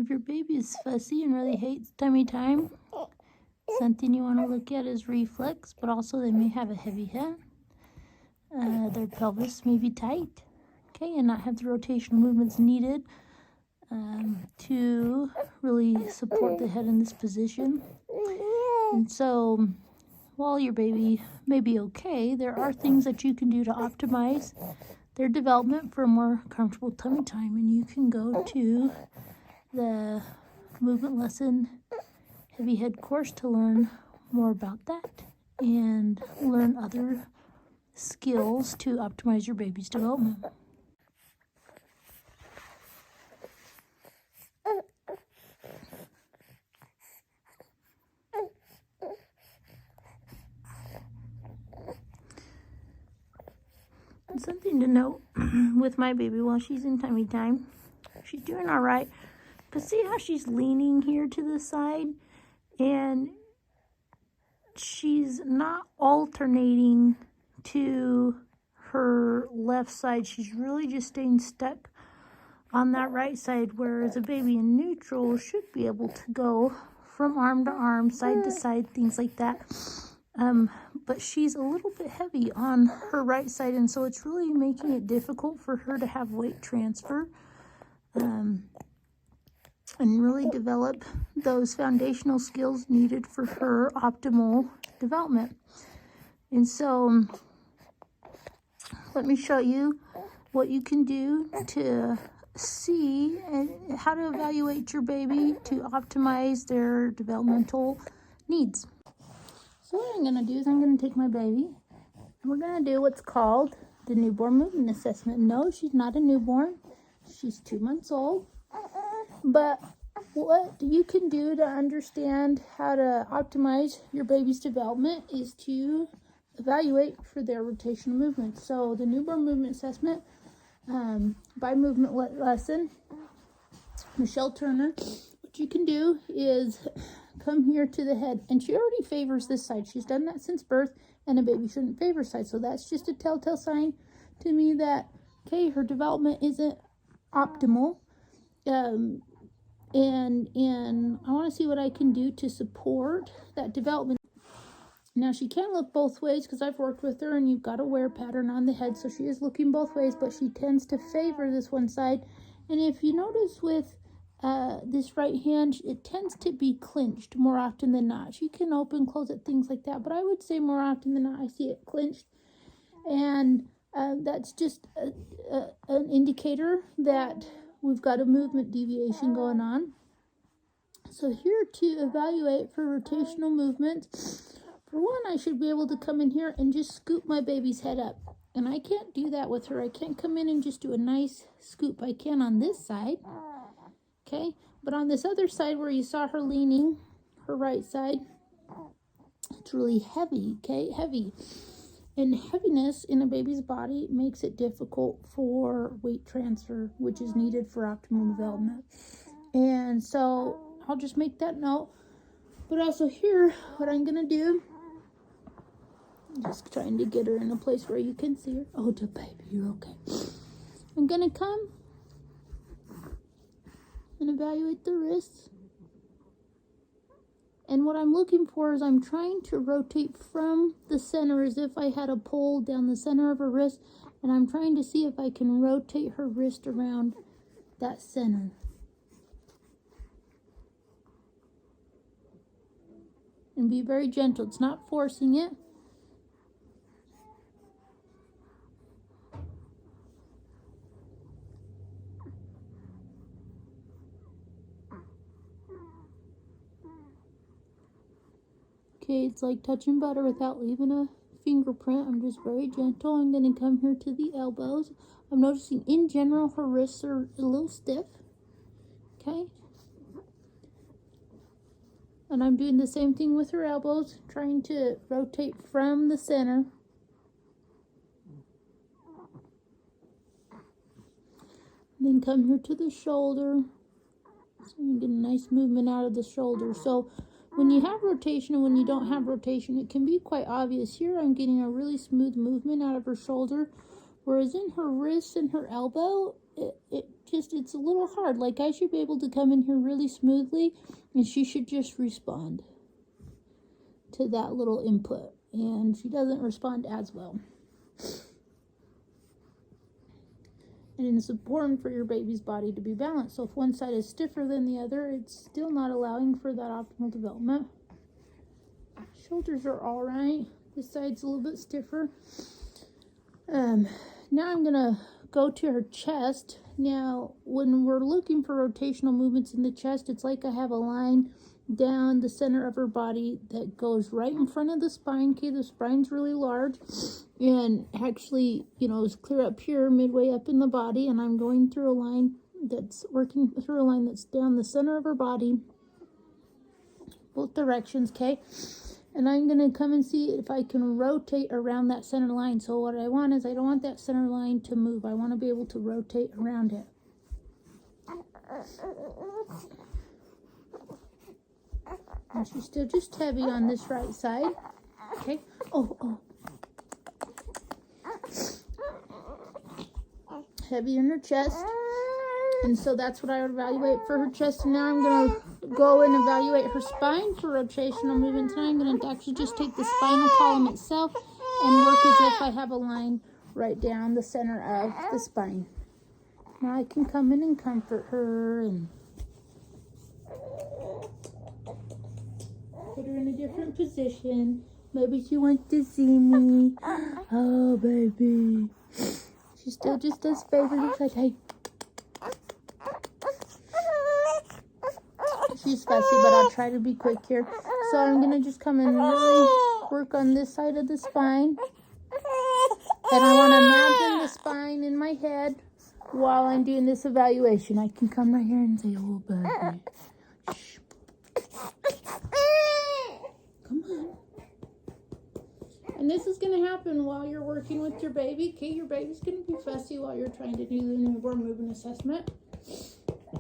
if your baby is fussy and really hates tummy time, something you want to look at is reflex, but also they may have a heavy head. Their pelvis may be tight, okay, and not have the rotational movements needed to really support the head in this position. And so, while your baby may be okay, there are things that you can do to optimize their development for a more comfortable tummy time. And you can go to the Movement Lesson Heavy Head course to learn more about that and learn other skills to optimize your baby's development. And something to note with my baby while she's in tummy time, she's doing all right, but see how she's leaning here to the side, and she's not alternating to her left side. She's really just staying stuck on that right side, whereas a baby in neutral should be able to go from arm to arm, side to side, things like that. But she's a little bit heavy on her right side, and so it's really making it difficult for her to have weight transfer and really develop those foundational skills needed for her optimal development. And so let me show you what you can do to see and how to evaluate your baby to optimize their developmental needs. So what I'm going to do is I'm going to take my baby and we're going to do what's called the newborn movement assessment. No, she's not a newborn. She's 2 months old. But what you can do to understand how to optimize your baby's development is to evaluate for their rotational movement. So the newborn movement assessment by Movementlesson, Michelle Turner, what you can do is come here to the head, and she already favors this side. She's done that since birth, and a baby shouldn't favor side. So that's just a telltale sign to me that, okay, her development isn't optimal. And I want to see what I can do to support that development. Now, she can look both ways because I've worked with her, and you've got a wear pattern on the head, so she is looking both ways, but she tends to favor this one side. And if you notice with this right hand, it tends to be clinched more often than not. She can open, close it, things like that, but I would say more often than not I see it clinched, and that's just an indicator that we've got a movement deviation going on. So here to evaluate for rotational movements, for one, I should be able to come in here and just scoop my baby's head up. And I can't do that with her. I can't come in and just do a nice scoop. I can on this side, okay? But on this other side where you saw her leaning, her right side, it's really heavy, okay? Heavy. And heaviness in a baby's body makes it difficult for weight transfer, which is needed for optimal development. And so I'll just make that note. But also here, what I'm going to do, I'm just trying to get her in a place where you can see her. Oh, the baby, you're okay. I'm going to come and evaluate the wrists. And what I'm looking for is I'm trying to rotate from the center as if I had a pole down the center of her wrist. And I'm trying to see if I can rotate her wrist around that center. And be very gentle. It's not forcing it. Okay, it's like touching butter without leaving a fingerprint. I'm just very gentle. I'm going to come here to the elbows. I'm noticing in general her wrists are a little stiff. Okay. And I'm doing the same thing with her elbows, trying to rotate from the center. And then come here to the shoulder. So I'm getting a nice movement out of the shoulder. So when you have rotation and when you don't have rotation, it can be quite obvious. Here I'm getting a really smooth movement out of her shoulder, whereas in her wrist and her elbow, it's a little hard. Like, I should be able to come in here really smoothly, and she should just respond to that little input, and she doesn't respond as well. And it's important for your baby's body to be balanced. So if one side is stiffer than the other, it's still not allowing for that optimal development. Shoulders are all right. This side's a little bit stiffer. Now I'm gonna go to her chest. Now, when we're looking for rotational movements in the chest, it's like I have a line down the center of her body that goes right in front of the spine. Okay, the spine's really large, and actually, is clear up here, midway up in the body, and I'm going through a line that's working through a line that's down the center of her body, both directions, okay? And I'm going to come and see if I can rotate around that center line. So what I want is, I don't want that center line to move. I want to be able to rotate around it. And she's still just heavy on this right side. Okay. Oh. Heavy in her chest. And so that's what I would evaluate for her chest. And now I'm going to go and evaluate her spine for rotational movements. And I'm going to actually just take the spinal column itself and work as if I have a line right down the center of the spine. Now I can come in and comfort her and put her in a different position. Maybe she wants to see me. Oh, baby. She still just does favors. Like, hey. She's fussy, but I'll try to be quick here. So I'm going to just come and really work on this side of the spine. And I want to imagine the spine in my head while I'm doing this evaluation. I can come right here and say, oh, baby. Shh. Come on. And this is going to happen while you're working with your baby. Okay, your baby's going to be fussy while you're trying to do the newborn movement assessment.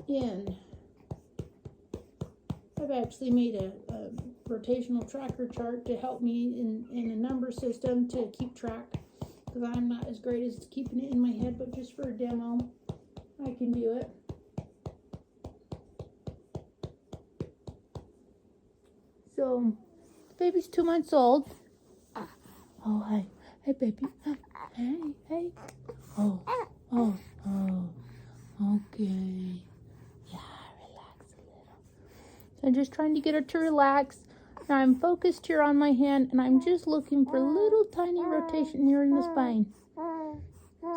And I've actually made a rotational tracker chart to help me in a number system to keep track, because I'm not as great as keeping it in my head, but just for a demo, I can do it. So, the baby's 2 months old. Oh, hi. Hey, baby. Hey. Oh. Okay. I'm just trying to get her to relax. Now I'm focused here on my hand, and I'm just looking for little tiny rotation here in the spine.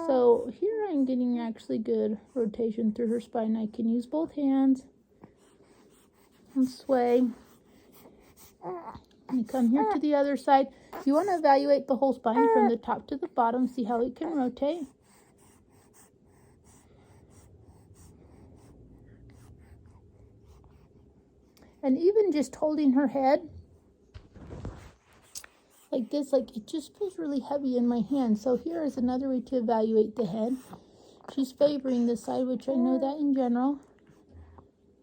So here I'm getting actually good rotation through her spine. I can use both hands and sway. And come here to the other side. You want to evaluate the whole spine from the top to the bottom, see how it can rotate. And even just holding her head like this, like, it just feels really heavy in my hand. So here is another way to evaluate the head. She's favoring this side, which I know that in general.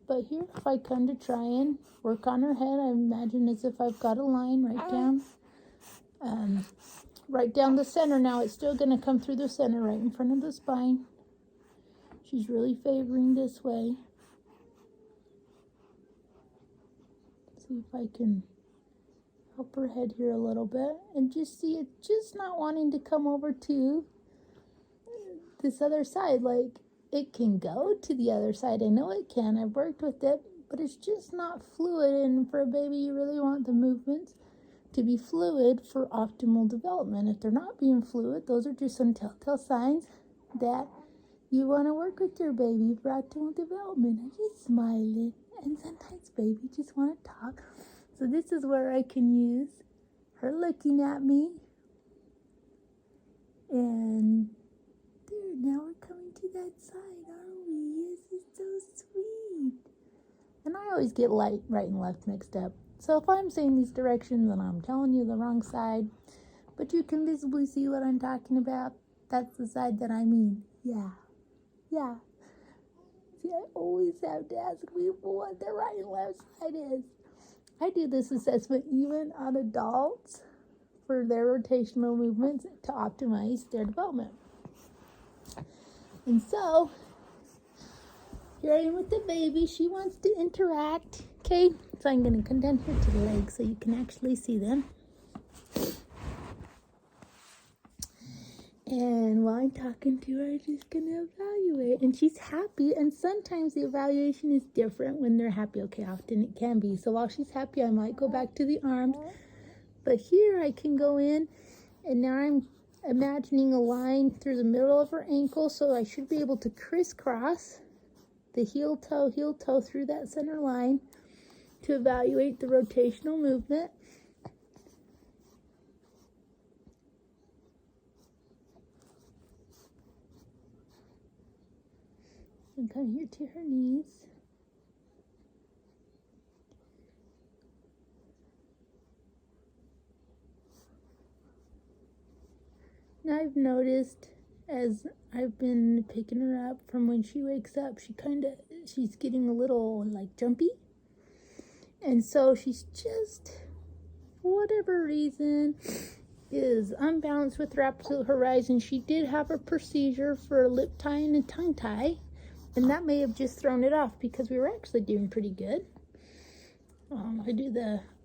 But here, if I come to try and work on her head, I imagine as if I've got a line right down the center. Now it's still going to come through the center right in front of the spine. She's really favoring this way. See if I can help her head here a little bit, and just see it just not wanting to come over to this other side. Like, it can go to the other side. I know it can. I've worked with it, but it's just not fluid. And for a baby, you really want the movements to be fluid for optimal development. If they're not being fluid, those are just some telltale signs that you want to work with your baby for optimal development. I'm just smiling. And sometimes baby just want to talk. So this is where I can use her looking at me. And there, now we're coming to that side, aren't we? Yes, it's so sweet. And I always get right and left mixed up. So if I'm saying these directions and I'm telling you the wrong side, but you can visibly see what I'm talking about, that's the side that I mean. Yeah. See, I always have to ask people what the right and left side is. I do this assessment even on adults for their rotational movements to optimize their development. And so, here I am with the baby. She wants to interact. Okay, so I'm going to come down here to the legs so you can actually see them. And while I'm talking to her, I'm just going to evaluate. And she's happy. And sometimes the evaluation is different when they're happy. Okay, often it can be. So while she's happy, I might go back to the arms. But here I can go in. And now I'm imagining a line through the middle of her ankle. So I should be able to crisscross the heel toe through that center line to evaluate the rotational movement. And come here to her knees. Now I've noticed as I've been picking her up from when she wakes up, she's getting a little like jumpy. And so she's just, for whatever reason, is unbalanced with her absolute horizon. She did have a procedure for a lip tie and a tongue tie. And that may have just thrown it off because we were actually doing pretty good. I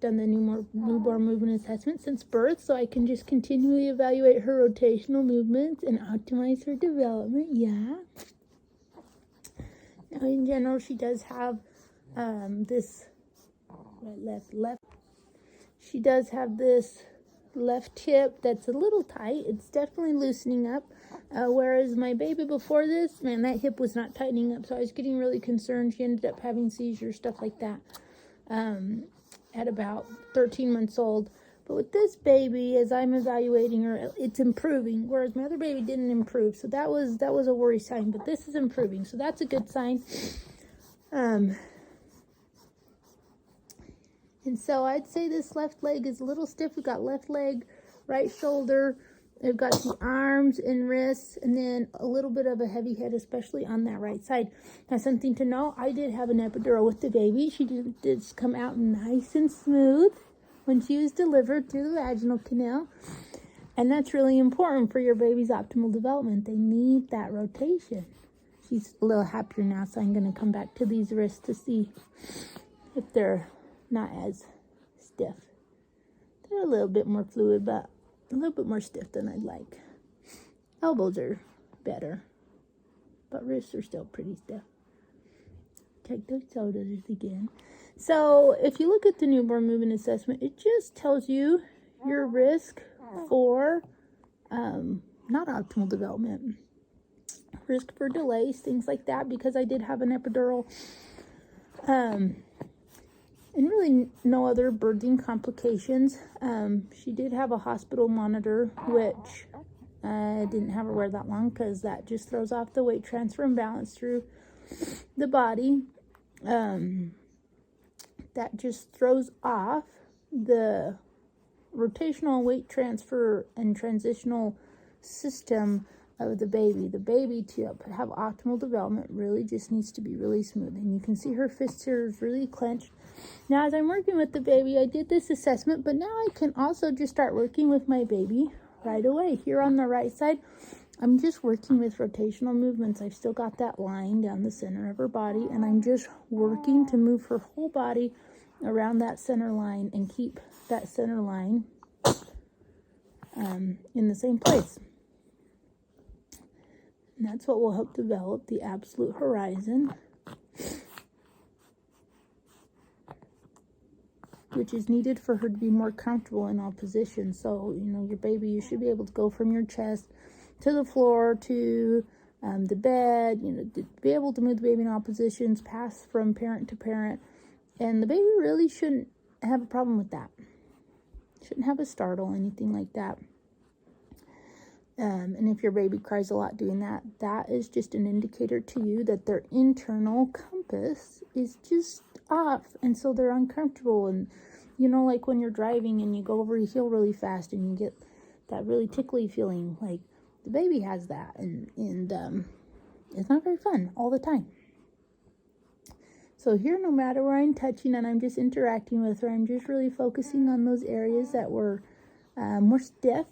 done the newborn movement assessment since birth, so I can just continually evaluate her rotational movements and optimize her development. Yeah. Now, in general, she does have this left. She does have this left hip that's a little tight. It's definitely loosening up. Whereas my baby before this, man, that hip was not tightening up. So I was getting really concerned. She ended up having seizures, stuff like that, at about 13 months old. But with this baby, as I'm evaluating her, it's improving. Whereas my other baby didn't improve. So that was a worry sign. But this is improving. So that's a good sign. And so I'd say this left leg is a little stiff. We've got left leg, right shoulder. We've got the arms and wrists, and then a little bit of a heavy head, especially on that right side. Now, something to know, I did have an epidural with the baby. She did come out nice and smooth when she was delivered through the vaginal canal. And that's really important for your baby's optimal development. They need that rotation. She's a little happier now, so I'm going to come back to these wrists to see if they're not as stiff. They're a little bit more fluid, but a little bit more stiff than I'd like. Elbows are better, but wrists are still pretty stiff. Check those shoulders again. So if you look at the newborn movement assessment, it just tells you your risk for not optimal development, risk for delays, things like that, because I did have an epidural. And really no other birthing complications. She did have a hospital monitor, which I didn't have her wear that long because that just throws off the weight transfer and balance through the body. That just throws off the rotational weight transfer and transitional system of the baby. The baby, to have optimal development, really just needs to be really smooth. And you can see her fists here is really clenched. Now, as I'm working with the baby, I did this assessment, but now I can also just start working with my baby right away. Here on the right side, I'm just working with rotational movements. I've still got that line down the center of her body, and I'm just working to move her whole body around that center line and keep that center line in the same place. And that's what will help develop the absolute horizon, which is needed for her to be more comfortable in all positions. So, your baby, you should be able to go from your chest to the floor, to the bed, to be able to move the baby in all positions, pass from parent to parent. And the baby really shouldn't have a problem with that. Shouldn't have a startle, anything like that. And if your baby cries a lot doing that, that is just an indicator to you that their internal compass is just off. And so they're uncomfortable. And, like when you're driving and you go over a hill really fast and you get that really tickly feeling, like the baby has that. And it's not very fun all the time. So here, no matter where I'm touching and I'm just interacting with her, I'm just really focusing on those areas that were more stiff.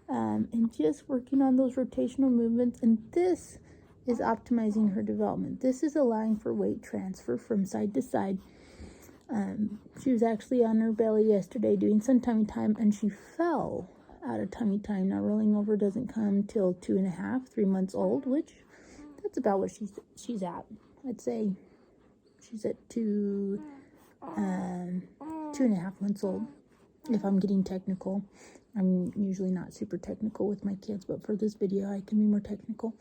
and just working on those rotational movements. And this is optimizing her development. This is allowing for weight transfer from side to side. She was actually on her belly yesterday doing some tummy time, and she fell out of tummy time. Now, rolling over doesn't come till 2.5, 3 months old, which that's about what she's at. I'd say she's at 2.5 months old, if I'm getting technical. I'm usually not super technical with my kids, but for this video, I can be more technical.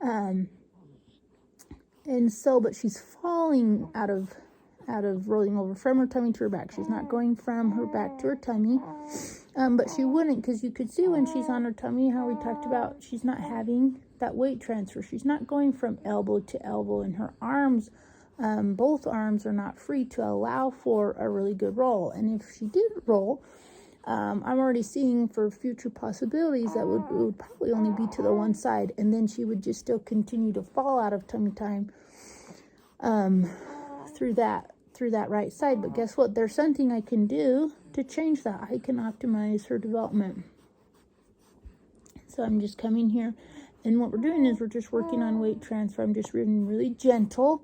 And so, but she's falling out of rolling over from her tummy to her back. She's not going from her back to her tummy. But she wouldn't, because you could see when she's on her tummy how we talked about she's not having that weight transfer. She's not going from elbow to elbow, and her arms, both arms are not free to allow for a really good roll. And if she did roll, I'm already seeing for future possibilities that it would probably only be to the one side, and then she would just still continue to fall out of tummy time through that right side. But guess what? There's something I can do to change that. I can optimize her development. So I'm just coming here, and what we're doing is we're just working on weight transfer. I'm just being really gentle,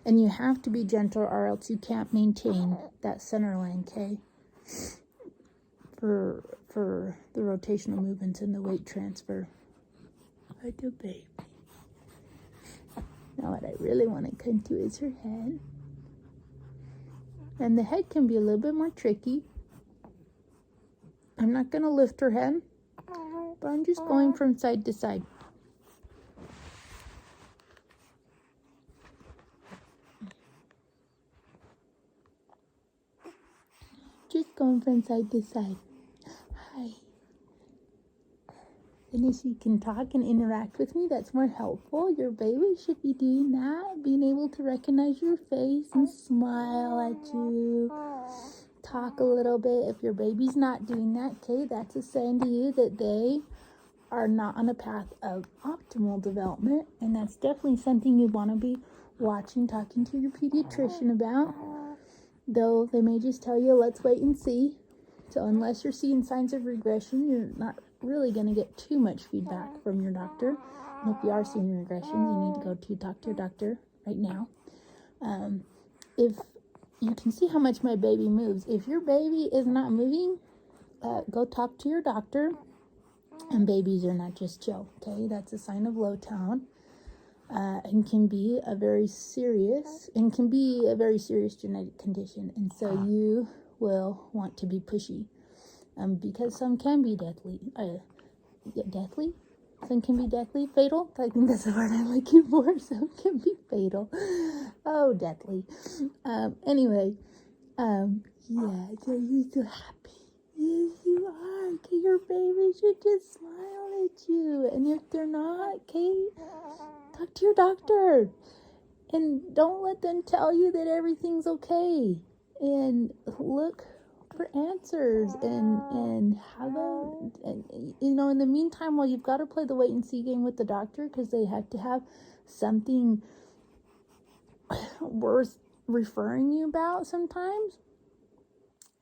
and you have to be gentle or else you can't maintain that center line, okay? For the rotational movements and the weight transfer. Like a baby. Now what I really want to come to is her head. And the head can be a little bit more tricky. I'm not going to lift her head, but I'm just going from side to side. Just going from side to side. Hi. And if you can talk and interact with me, that's more helpful. Your baby should be doing that, being able to recognize your face and smile at you. Talk a little bit. If your baby's not doing that, okay, that's a sign to you that they are not on a path of optimal development. And that's definitely something you want to be watching, talking to your pediatrician about. Though they may just tell you, let's wait and see. So unless you're seeing signs of regression, you're not really going to get too much feedback from your doctor. And if you are seeing regressions, you need to go to talk to your doctor right now. If you can see how much my baby moves. If your baby is not moving, go talk to your doctor. And babies are not just chill, okay? That's a sign of low tone. And can be a very serious genetic condition. And so you will want to be pushy. Because some can be deathly. Deathly? Some can be deathly. Fatal? I think that's the word I'm looking for. Some can be fatal. Oh, deathly. Anyway. Yeah, so you're so happy. Yes, you are. Okay, your baby should just smile at you. And if they're not, okay, talk to your doctor. And don't let them tell you that everything's okay. And look for answers and have in the meantime, well, you've got to play the wait and see game with the doctor, because they have to have something worth referring you about sometimes.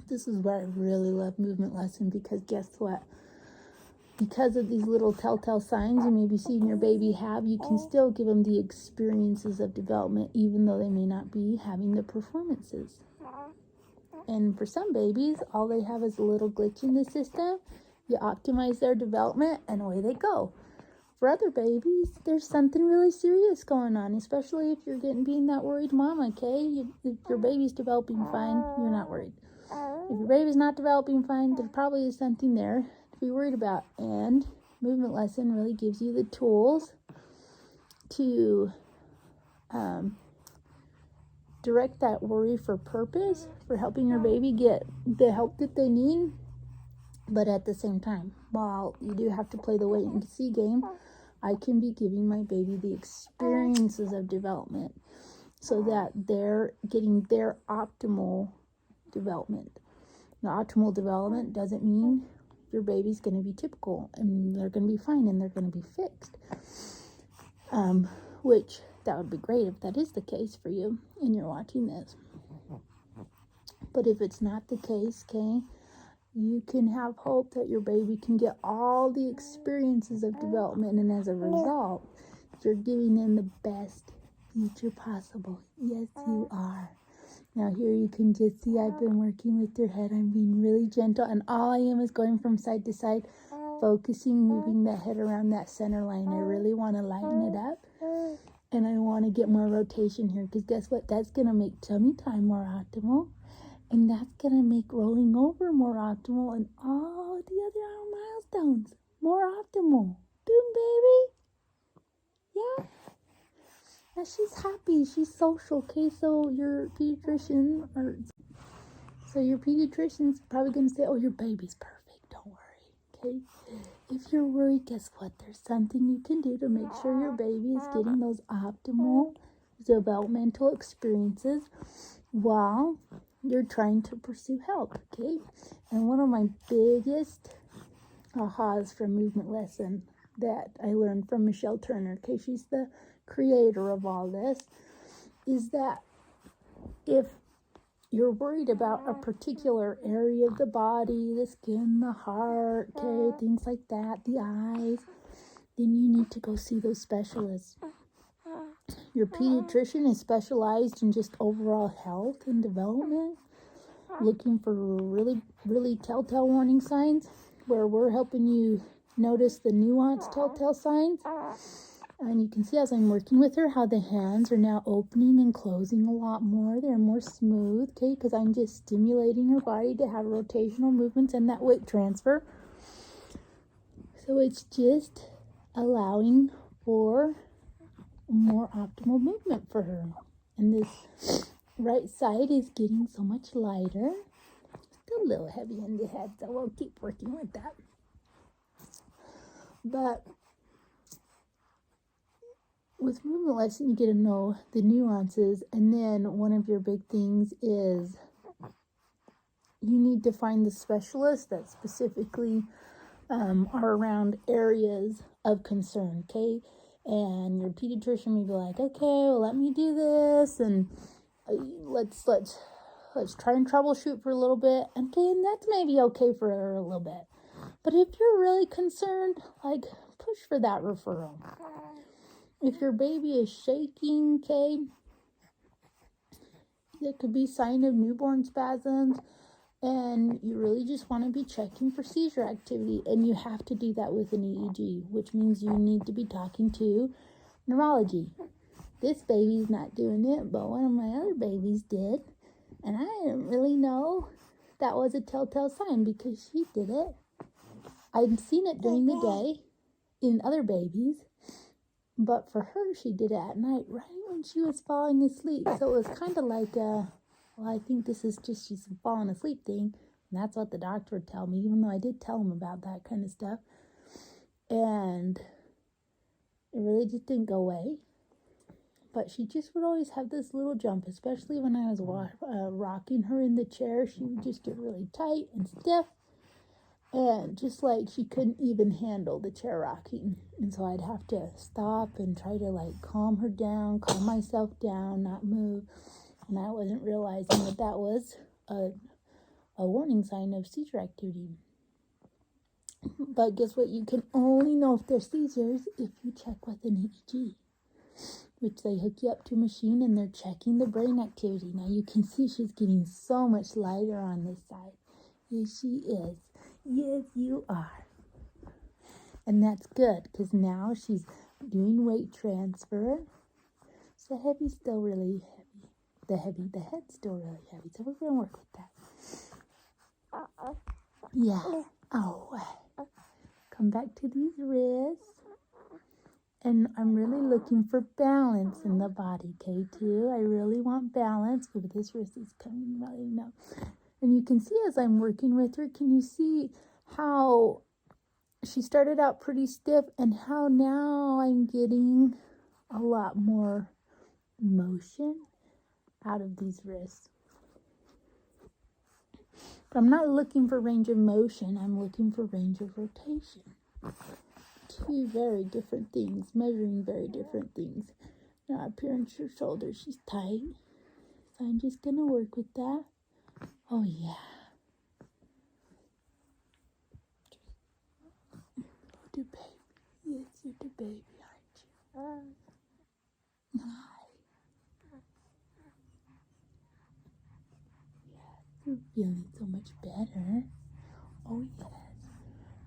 This is where I really love Movement Lesson, because guess what? Because of these little telltale signs you may be seeing your baby have, you can still give them the experiences of development, even though they may not be having the performances. And for some babies, all they have is a little glitch in the system. You optimize their development, and away they go. For other babies, there's something really serious going on, especially if you're being that worried mama, okay? If your baby's developing fine, you're not worried. If your baby's not developing fine, there probably is something there to be worried about. And Movement Lesson really gives you the tools to direct that worry for purpose, for helping your baby get the help that they need. But at the same time, while you do have to play the wait and see game, I can be giving my baby the experiences of development so that they're getting their optimal development. Now, optimal development doesn't mean your baby's going to be typical and they're going to be fine and they're going to be fixed. Which, that would be great if that is the case for you and you're watching this. But if it's not the case, okay, you can have hope that your baby can get all the experiences of development, and as a result, you're giving them the best future possible. Yes, you are. Now here you can just see I've been working with your head. I'm being really gentle, and all I am is going from side to side, focusing, moving the head around that center line. I really want to lighten it up, and I want to get more rotation here, because guess what? That's going to make tummy time more optimal, and that's going to make rolling over more optimal, and all the other milestones more optimal. Boom, baby. Yeah. Now she's happy, she's social, okay? So your pediatrician's probably going to say, oh, your baby's perfect, don't worry, okay? If you're worried, guess what? There's something you can do to make sure your baby is getting those optimal developmental experiences while you're trying to pursue help, okay? And one of my biggest ahas from Movementlesson that I learned from Michelle Turner, okay? She's the creator of all this, is that if you're worried about a particular area of the body, the skin, the heart, okay, things like that, the eyes, then you need to go see those specialists. Your pediatrician is specialized in just overall health and development, looking for really, really telltale warning signs, where we're helping you notice the nuanced telltale signs. And you can see as I'm working with her how the hands are now opening and closing a lot more. They're more smooth, okay, because I'm just stimulating her body to have rotational movements and that weight transfer. So it's just allowing for more optimal movement for her. And this right side is getting so much lighter. Still a little heavy in the head, so we'll keep working with that. But with Movementlesson, you get to know the nuances, and then one of your big things is you need to find the specialists that specifically are around areas of concern, okay? And your pediatrician may be like, okay, well, let me do this, and let's try and troubleshoot for a little bit, okay? And that's maybe okay for a little bit. But if you're really concerned, like, push for that referral. If your baby is shaking, okay, that could be a sign of newborn spasms, and you really just want to be checking for seizure activity, and you have to do that with an EEG, which means you need to be talking to neurology. This baby's not doing it, but one of my other babies did, and I didn't really know that was a telltale sign because she did it. I'd seen it during the day in other babies, but for her, she did it at night, right when she was falling asleep. So it was kind of like, well, I think this is just she's falling asleep thing. And that's what the doctor would tell me, even though I did tell him about that kind of stuff. And it really just didn't go away. But she just would always have this little jump, especially when I was rocking her in the chair. She would just get really tight and stiff. And just like she couldn't even handle the chair rocking. And so I'd have to stop and try to like calm her down, calm myself down, not move. And I wasn't realizing that that was a warning sign of seizure activity. But guess what? You can only know if there's seizures if you check with an EEG, which they hook you up to a machine and they're checking the brain activity. Now you can see she's getting so much lighter on this side. Yes, she is. Yes, you are. And that's good, because now she's doing weight transfer. So heavy's still really heavy. The head's still really heavy. So we're going to work with that. Yeah. Oh. Come back to these wrists. And I'm really looking for balance in the body, okay, too. I really want balance. But this wrist is coming really now. And you can see as I'm working with her, can you see how she started out pretty stiff and how now I'm getting a lot more motion out of these wrists. But I'm not looking for range of motion. I'm looking for range of rotation. Two very different things, measuring very different things. Now up here on her shoulder, she's tight. So I'm just going to work with that. Oh, yeah. the baby. Yes, you're the baby, aren't you? Hi. You're feeling so much better. Oh, yes.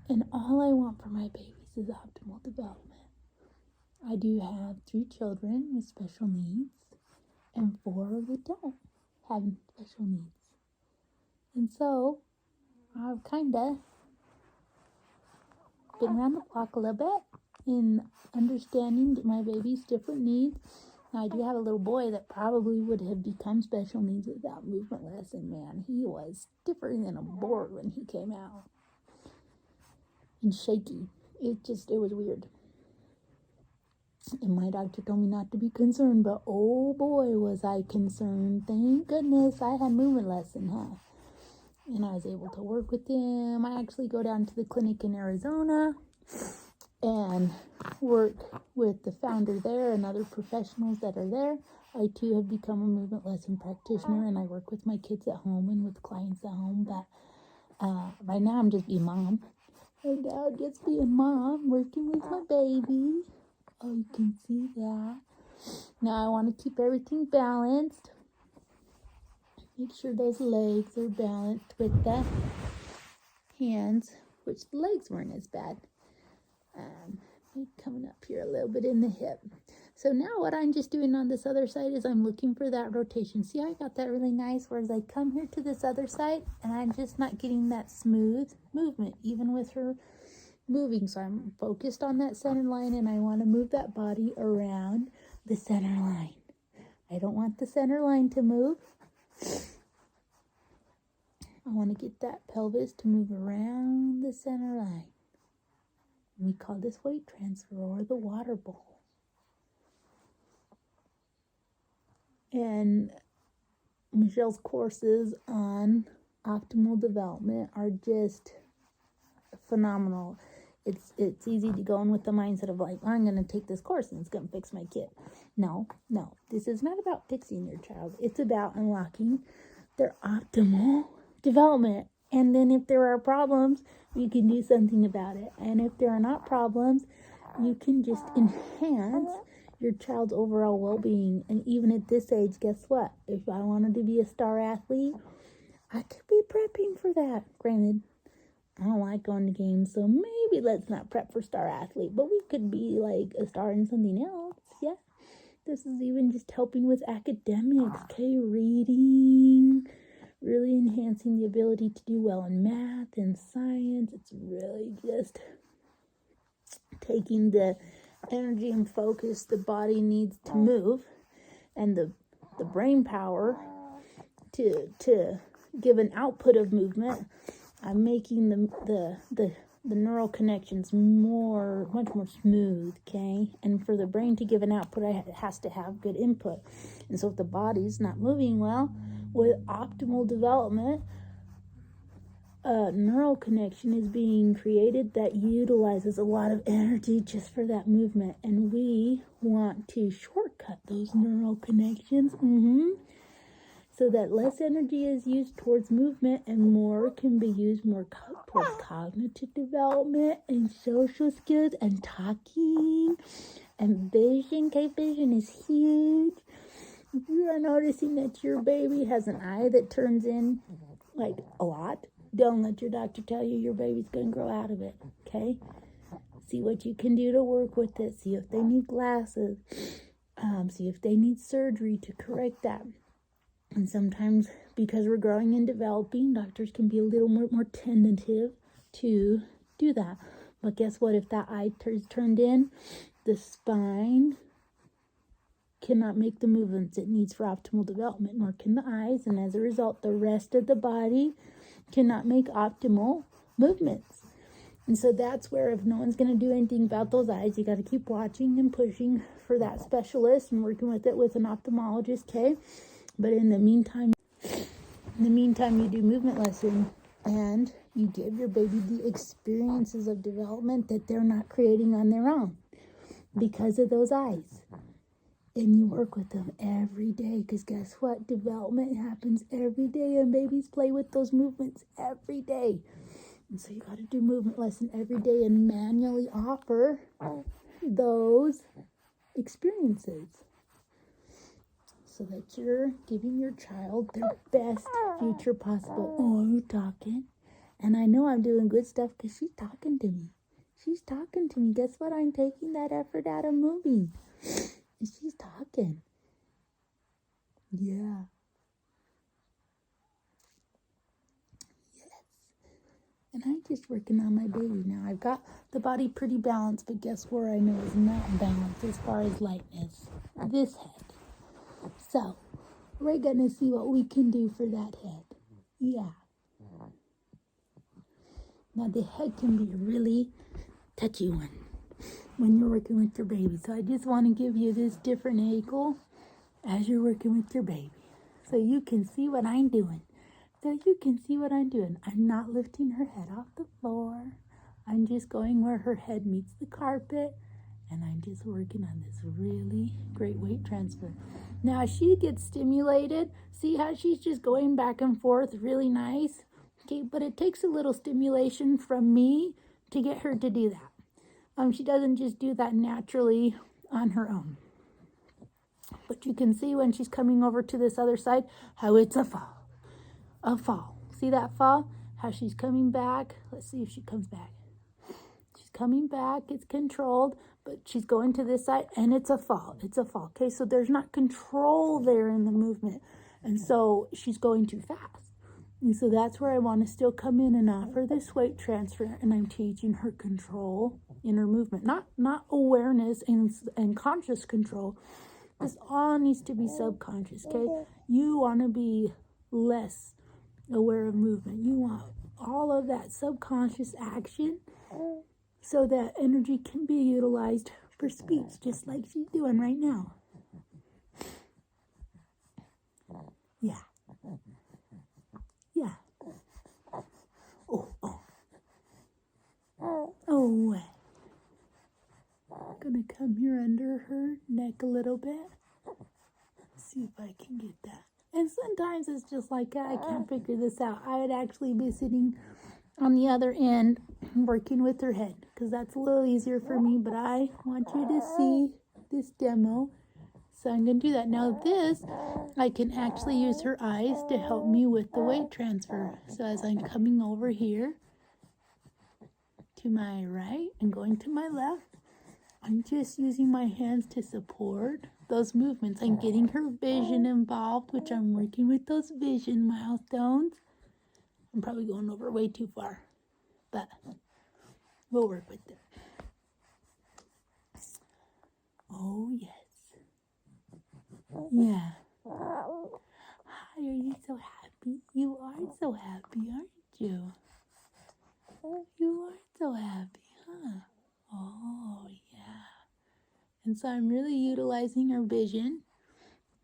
And all I want for my babies is optimal development. I do have 3 children with special needs and 4 that don't have special needs. And so, I've kind of been around the block a little bit in understanding my baby's different needs. Now, I do have a little boy that probably would have become special needs without movement lesson. Man, he was stiffer than a board when he came out. And shaky. It was weird. And my doctor told me not to be concerned, but oh boy, was I concerned. Thank goodness I had movement lesson, huh? And I was able to work with him. I actually go down to the clinic in Arizona and work with the founder there and other professionals that are there. I too have become a movement lesson practitioner, and I work with my kids at home and with clients at home. But right now I'm just being mom. Right now I'm just being mom, working with my baby. Oh, you can see that. Now I want to keep everything balanced. Make sure those legs are balanced with the hands, which the legs weren't as bad. Coming up here a little bit in the hip. So now what I'm just doing on this other side is I'm looking for that rotation. See, I got that really nice, whereas I come here to this other side and I'm just not getting that smooth movement, even with her moving. So I'm focused on that center line, and I want to move that body around the center line. I don't want the center line to move. I want to get that pelvis to move around the center line. We call this weight transfer, or the water bowl. And Michelle's courses on optimal development are just phenomenal. It's easy to go in with the mindset of like, I'm going to take this course and it's going to fix my kid. No. This is not about fixing your child. It's about unlocking their optimal development. And then if there are problems, you can do something about it. And if there are not problems, you can just enhance your child's overall well-being. And even at this age, guess what? If I wanted to be a star athlete, I could be prepping for that. Granted, I don't like going to games, so maybe let's not prep for star athlete, but we could be like a star in something else. Yeah, this is even just helping with academics, okay, reading, really enhancing the ability to do well in math and science. It's really just taking the energy and focus the body needs to move, and the brain power to give an output of movement. I'm making the neural connections much more smooth, okay? And for the brain to give an output, it has to have good input. And so if the body's not moving well, with optimal development, a neural connection is being created that utilizes a lot of energy just for that movement. And we want to shortcut those neural connections. So that less energy is used towards movement and more can be used towards cognitive development and social skills and talking and vision. Okay, vision is huge. If you are noticing that your baby has an eye that turns in like a lot, don't let your doctor tell you your baby's going to grow out of it, okay? See what you can do to work with it. See if they need glasses. See if they need surgery to correct that. And sometimes, because we're growing and developing, doctors can be a little more tentative to do that. But guess what? If that eye is turned in, the spine cannot make the movements it needs for optimal development, nor can the eyes. And as a result, the rest of the body cannot make optimal movements. And so that's where, if no one's going to do anything about those eyes, you got to keep watching and pushing for that specialist and working with it with an ophthalmologist, okay? But in the meantime, you do movement lesson and you give your baby the experiences of development that they're not creating on their own because of those eyes. And you work with them every day, because guess what? Development happens every day, and babies play with those movements every day. And so you got to do movement lesson every day and manually offer those experiences so that you're giving your child their best future possible. Oh, you're talking. And I know I'm doing good stuff because she's talking to me. She's talking to me. Guess what? I'm taking that effort out of moving. And she's talking. Yeah. Yes. And I'm just working on my baby now. I've got the body pretty balanced, but guess where I know is not balanced as far as lightness? This head. So, we're going to see what we can do for that head. Yeah. Now, the head can be a really touchy one when you're working with your baby. So, I just want to give you this different angle as you're working with your baby. So, you can see what I'm doing. I'm not lifting her head off the floor. I'm just going where her head meets the carpet. And I'm just working on this really great weight transfer. Now, as she gets stimulated, see how she's just going back and forth really nice? Okay, but it takes a little stimulation from me to get her to do that. She doesn't just do that naturally on her own. But you can see when she's coming over to this other side, how it's a fall. A fall. See that fall? How she's coming back. Let's see if she comes back. She's coming back. It's controlled. But she's going to this side, and it's a fall. Okay, so there's not control there in the movement. And so she's going too fast. And so that's where I want to still come in and offer this weight transfer. And I'm teaching her control in her movement. Not awareness and conscious control. This all needs to be subconscious, okay? You want to be less aware of movement. You want all of that subconscious action so that energy can be utilized for speech, just like she's doing right now. Yeah. Yeah. Oh. I'm gonna come here under her neck a little bit. See if I can get that. And sometimes it's just like, I can't figure this out. I would actually be sitting on the other end working with her head because that's a little easier for me, but I want you to see this demo, so I'm going to do that. Now this, I can actually use her eyes to help me with the weight transfer. So as I'm coming over here to my right and going to my left, I'm just using my hands to support those movements. I'm getting her vision involved, which I'm working with those vision milestones. I'm probably going over way too far, but we'll work with it. Oh, yes. Yeah. Hi, are you so happy? You are so happy, aren't you? You are so happy, huh? Oh, yeah. And so I'm really utilizing her vision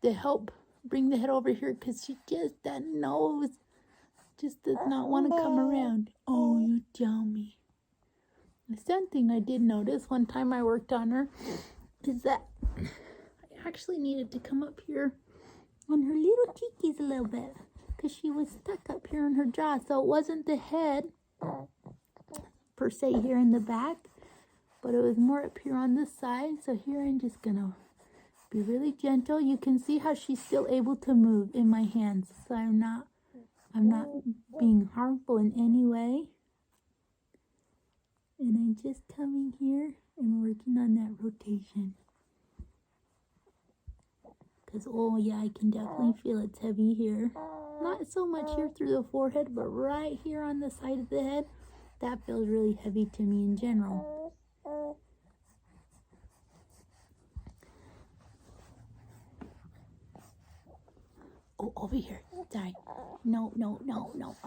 to help bring the head over here because that nose just does not want to come around. Oh, you tell me. The second thing I did notice one time I worked on her is that I actually needed to come up here on her little cheekies a little bit because she was stuck up here on her jaw. So it wasn't the head per se here in the back, but it was more up here on this side. So here I'm just going to be really gentle. You can see how she's still able to move in my hands. So I'm not being harmful in any way. And I'm just coming here and working on that rotation. Because, oh yeah, I can definitely feel it's heavy here. Not so much here through the forehead, but right here on the side of the head. That feels really heavy to me in general. Oh, over here. Sorry. No.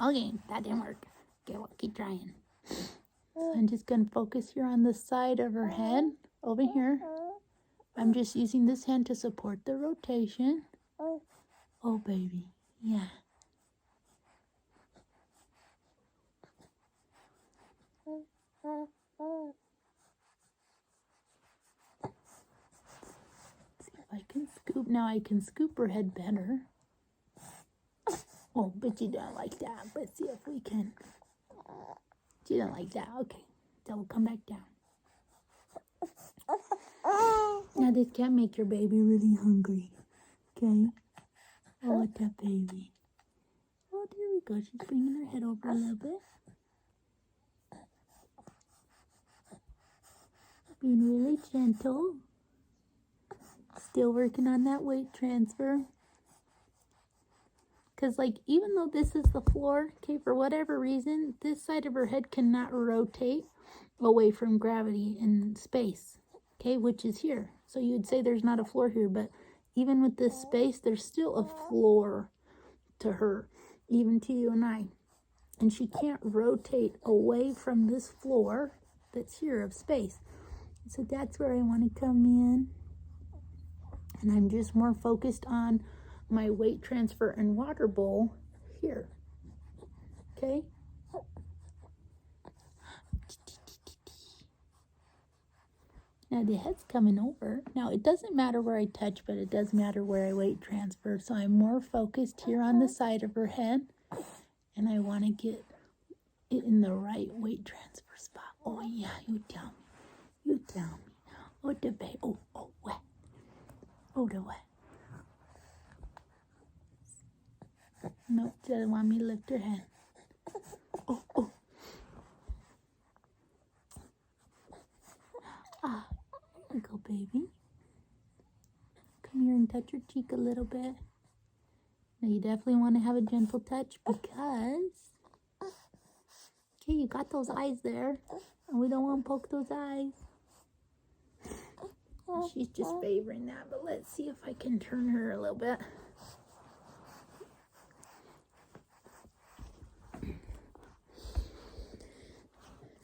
Okay, that didn't work. Okay, well, keep trying. So I'm just going to focus here on the side of her head. Over here. I'm just using this hand to support the rotation. Oh, baby. Yeah. See if I can scoop. Now I can scoop her head better. Oh, but you don't like that. Let's see if we can. She didn't like that. Okay, so we'll come back down. Now this can't make your baby really hungry. Okay? Oh, what's that baby? Oh, there we go. She's bringing her head over a little bit. Being really gentle. Still working on that weight transfer. Because, like, even though this is the floor, okay, for whatever reason, this side of her head cannot rotate away from gravity and space, okay, which is here. So you would say there's not a floor here, but even with this space, there's still a floor to her, even to you and I. And she can't rotate away from this floor that's here of space. So that's where I want to come in. And I'm just more focused on my weight transfer and water bowl here. Okay? Now the head's coming over. Now it doesn't matter where I touch, but it does matter where I weight transfer. So I'm more focused here on the side of her head. And I want to get it in the right weight transfer spot. Oh yeah, you tell me. You tell me. Oh, the baby. Oh, wet. Oh, the wet. Nope, doesn't want me to lift her head. Oh. Ah, there you go, baby. Come here and touch your cheek a little bit. Now, you definitely want to have a gentle touch because, okay, you got those eyes there, and we don't want to poke those eyes. She's just favoring that, but let's see if I can turn her a little bit.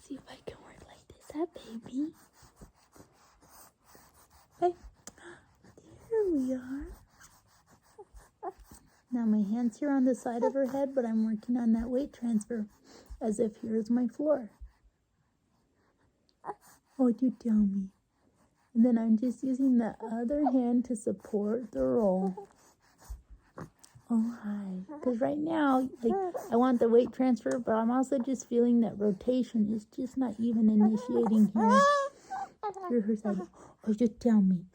See if I can work like this. That baby. Okay. There we are. Now my hand's here on the side of her head, but I'm working on that weight transfer as if here's my floor. Oh, you tell me. And then I'm just using the other hand to support the roll. Oh, hi. Because right now, like, I want the weight transfer, but I'm also just feeling that rotation is just not even initiating here. Hear her side. Oh, you tell me.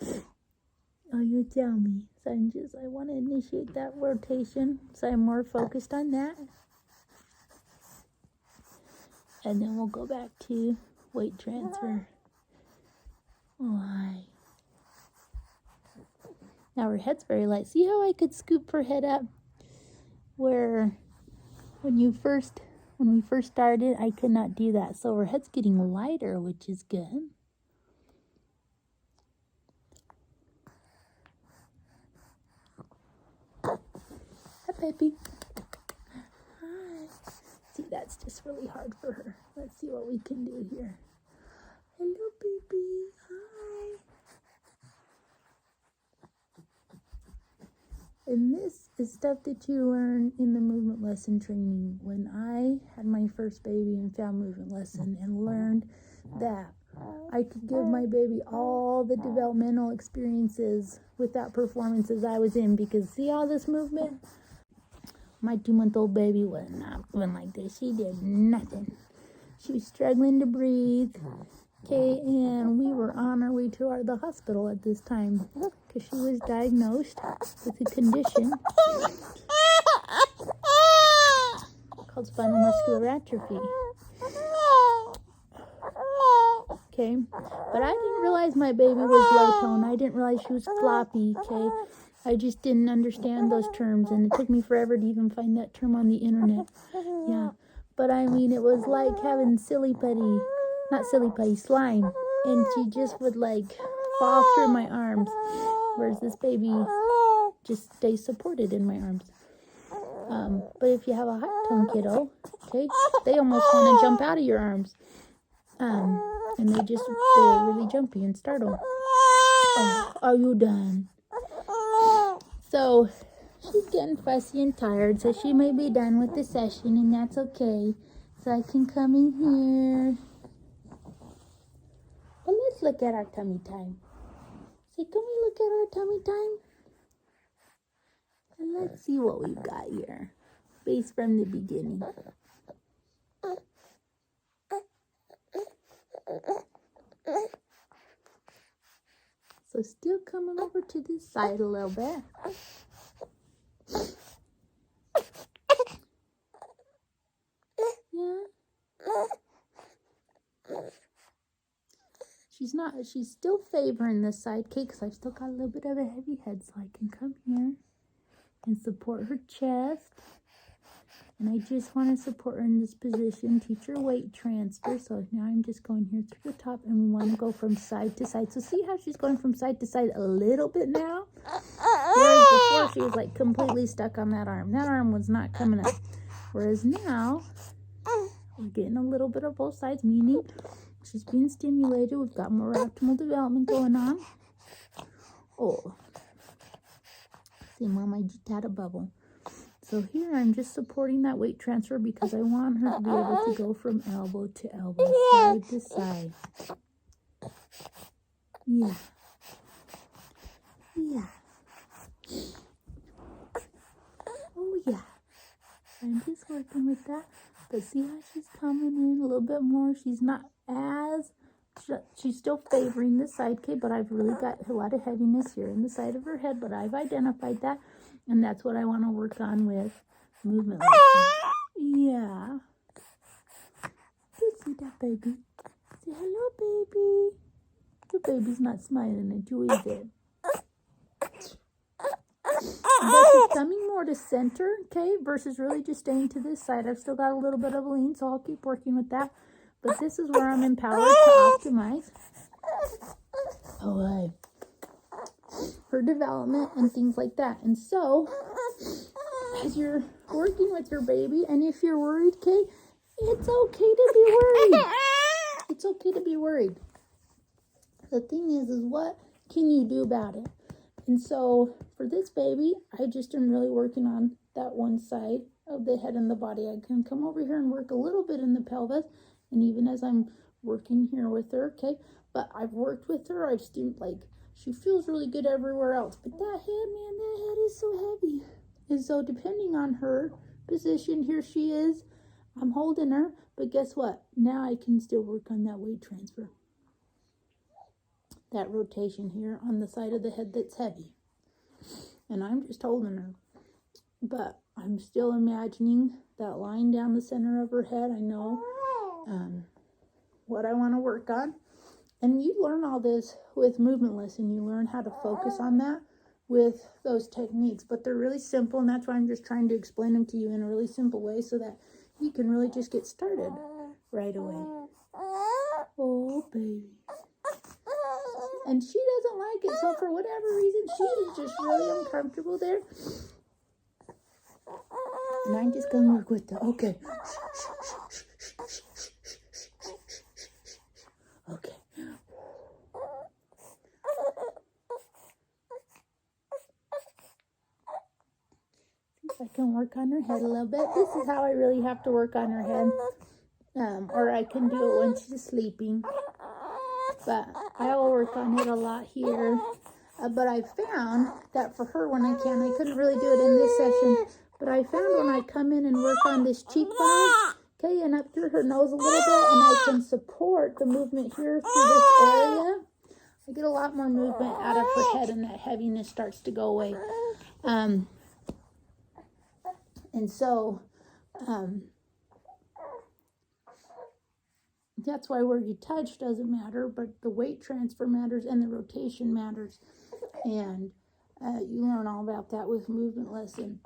Oh, you tell me. So I want to initiate that rotation. So I'm more focused on that. And then we'll go back to weight transfer. Oh, hi. Now her head's very light. See how I could scoop her head up? Where when we first started, I could not do that. So her head's getting lighter, which is good. Hi, baby. Hi. See, that's just really hard for her. Let's see what we can do here. Hello, baby. Hi. And this is stuff that you learn in the movement lesson training. When I had my first baby and found movement lesson and learned that I could give my baby all the developmental experiences with that performances I was in, because see all this movement? My 2-month-old baby was not moving like this. She did nothing. She was struggling to breathe. Okay, and we were on our way to the hospital at this time because she was diagnosed with a condition called spinal muscular atrophy. Okay, but I didn't realize my baby was low tone. I didn't realize she was floppy. Okay, I just didn't understand those terms, and it took me forever to even find that term on the internet. Yeah, but I mean, it was like having slime, and she just would like fall through my arms, whereas this baby just stays supported in my arms. But if you have a hot tone kiddo, okay, they almost want to jump out of your arms, and they're really jumpy and startled. Oh, are you done? So she's getting fussy and tired, so she may be done with the session, and that's okay. So I can come in here. Well, let's look at our tummy time. Say, can we look at our tummy time? And let's see what we've got here. Based from the beginning. So still coming over to this side a little bit. Yeah. She's still favoring this side, okay, because I've still got a little bit of a heavy head, so I can come here and support her chest. And I just want to support her in this position, teach her weight transfer. So now I'm just going here through the top, and we want to go from side to side. So see how she's going from side to side a little bit now? Whereas before she was like completely stuck on that arm. That arm was not coming up. Whereas now, we're getting a little bit of both sides, meaning she's being stimulated. We've got more optimal development going on. Oh. See, Mom, I just had a bubble. So here I'm just supporting that weight transfer because I want her to be able to go from elbow to elbow, side to side. Yeah. Yeah. Oh, yeah. I'm just working with that. But see how she's coming in a little bit more? She's not as... She's still favoring this side, okay? But I've really got a lot of heaviness here in the side of her head. But I've identified that. And that's what I want to work on with movement lesson. Yeah. See that, baby? Say hello, baby. Your baby's not smiling at you, is it? But she's coming more to center, okay, versus really just staying to this side. I've still got a little bit of a lean, so I'll keep working with that. But this is where I'm empowered to optimize her development and things like that. And so, as you're working with your baby, and if you're worried, okay, it's okay to be worried. It's okay to be worried. The thing is what can you do about it? And so, for this baby, I just am really working on that one side of the head and the body. I can come over here and work a little bit in the pelvis, and even as I'm working here with her, okay, but I've worked with her, I've still, like, she feels really good everywhere else. But that head, man, that head is so heavy. And so depending on her position, here she is. I'm holding her. But guess what? Now I can still work on that weight transfer. That rotation here on the side of the head that's heavy. And I'm just holding her. But I'm still imagining that line down the center of her head. I know what I want to work on. And you learn all this with movement lesson. You learn how to focus on that with those techniques. But they're really simple, and that's why I'm just trying to explain them to you in a really simple way so that you can really just get started right away. Oh, baby. And she doesn't like it, so for whatever reason, she is just really uncomfortable there. And I'm just going to work with her. Okay. Okay. I can work on her head a little bit. This is how I really have to work on her head. Or I can do it when she's sleeping. But I will work on it a lot here. But I found that for her when I couldn't really do it in this session. But I found when I come in and work on this cheekbone, okay, and up through her nose a little bit, and I can support the movement here through this area, I get a lot more movement out of her head, and that heaviness starts to go away. And so, that's why where you touch doesn't matter, but the weight transfer matters and the rotation matters. And you learn all about that with movement lesson.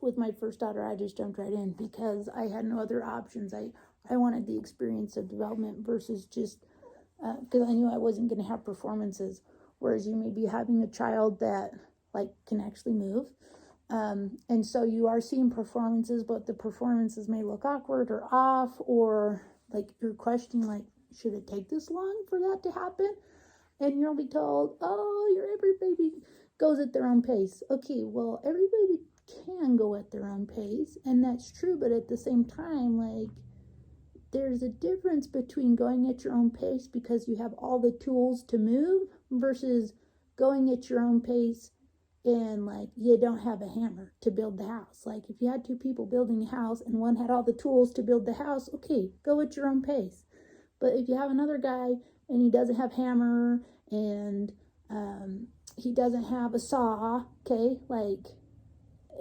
With my first daughter, I just jumped right in because I had no other options. I wanted the experience of development versus just, because I knew I wasn't going to have performances. Whereas you may be having a child that like can actually move. And so you are seeing performances, but the performances may look awkward or off, or like you're questioning, like, should it take this long for that to happen? And you'll be told, oh, every baby goes at their own pace. Okay, well, every baby can go at their own pace, and that's true, but at the same time, like, there's a difference between going at your own pace because you have all the tools to move versus going at your own pace and like you don't have a hammer to build the house. Like if you had two people building a house and one had all the tools to build the house, okay, go at your own pace. But if you have another guy and he doesn't have hammer and he doesn't have a saw, okay, like,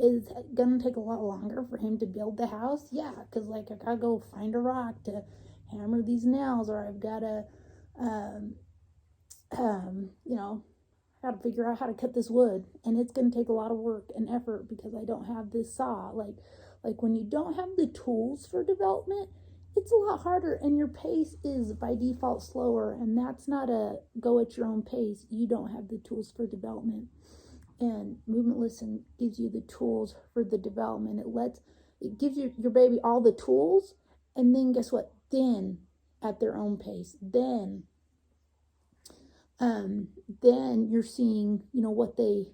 is it gonna take a lot longer for him to build the house? Yeah, because like I gotta go find a rock to hammer these nails, or I've gotta you know, I gotta figure out how to cut this wood, and it's gonna take a lot of work and effort because I don't have this saw. Like when you don't have the tools for development, it's a lot harder, and your pace is by default slower, and that's not a go at your own pace. You don't have the tools for development. And Movementlesson gives you the tools for the development. It gives your baby all the tools, and then guess what? Then at their own pace, then you're seeing, you know, what they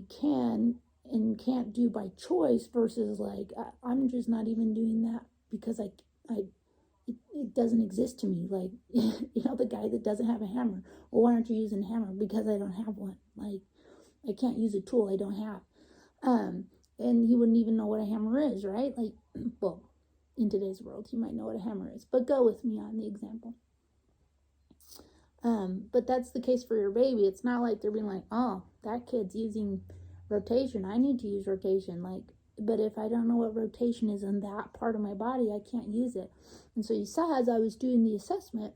can and can't do by choice, versus like I'm just not even doing that because it doesn't exist to me. Like, you know, the guy that doesn't have a hammer. Well, why aren't you using a hammer? Because I don't have one. Like, I can't use a tool I don't have. And he wouldn't even know what a hammer is, right? Like, well, in today's world, you might know what a hammer is. But go with me on the example. But that's the case for your baby. It's not like they're being like, oh, that kid's using rotation, I need to use rotation. Like, but if I don't know what rotation is in that part of my body, I can't use it. And so you saw, as I was doing the assessment,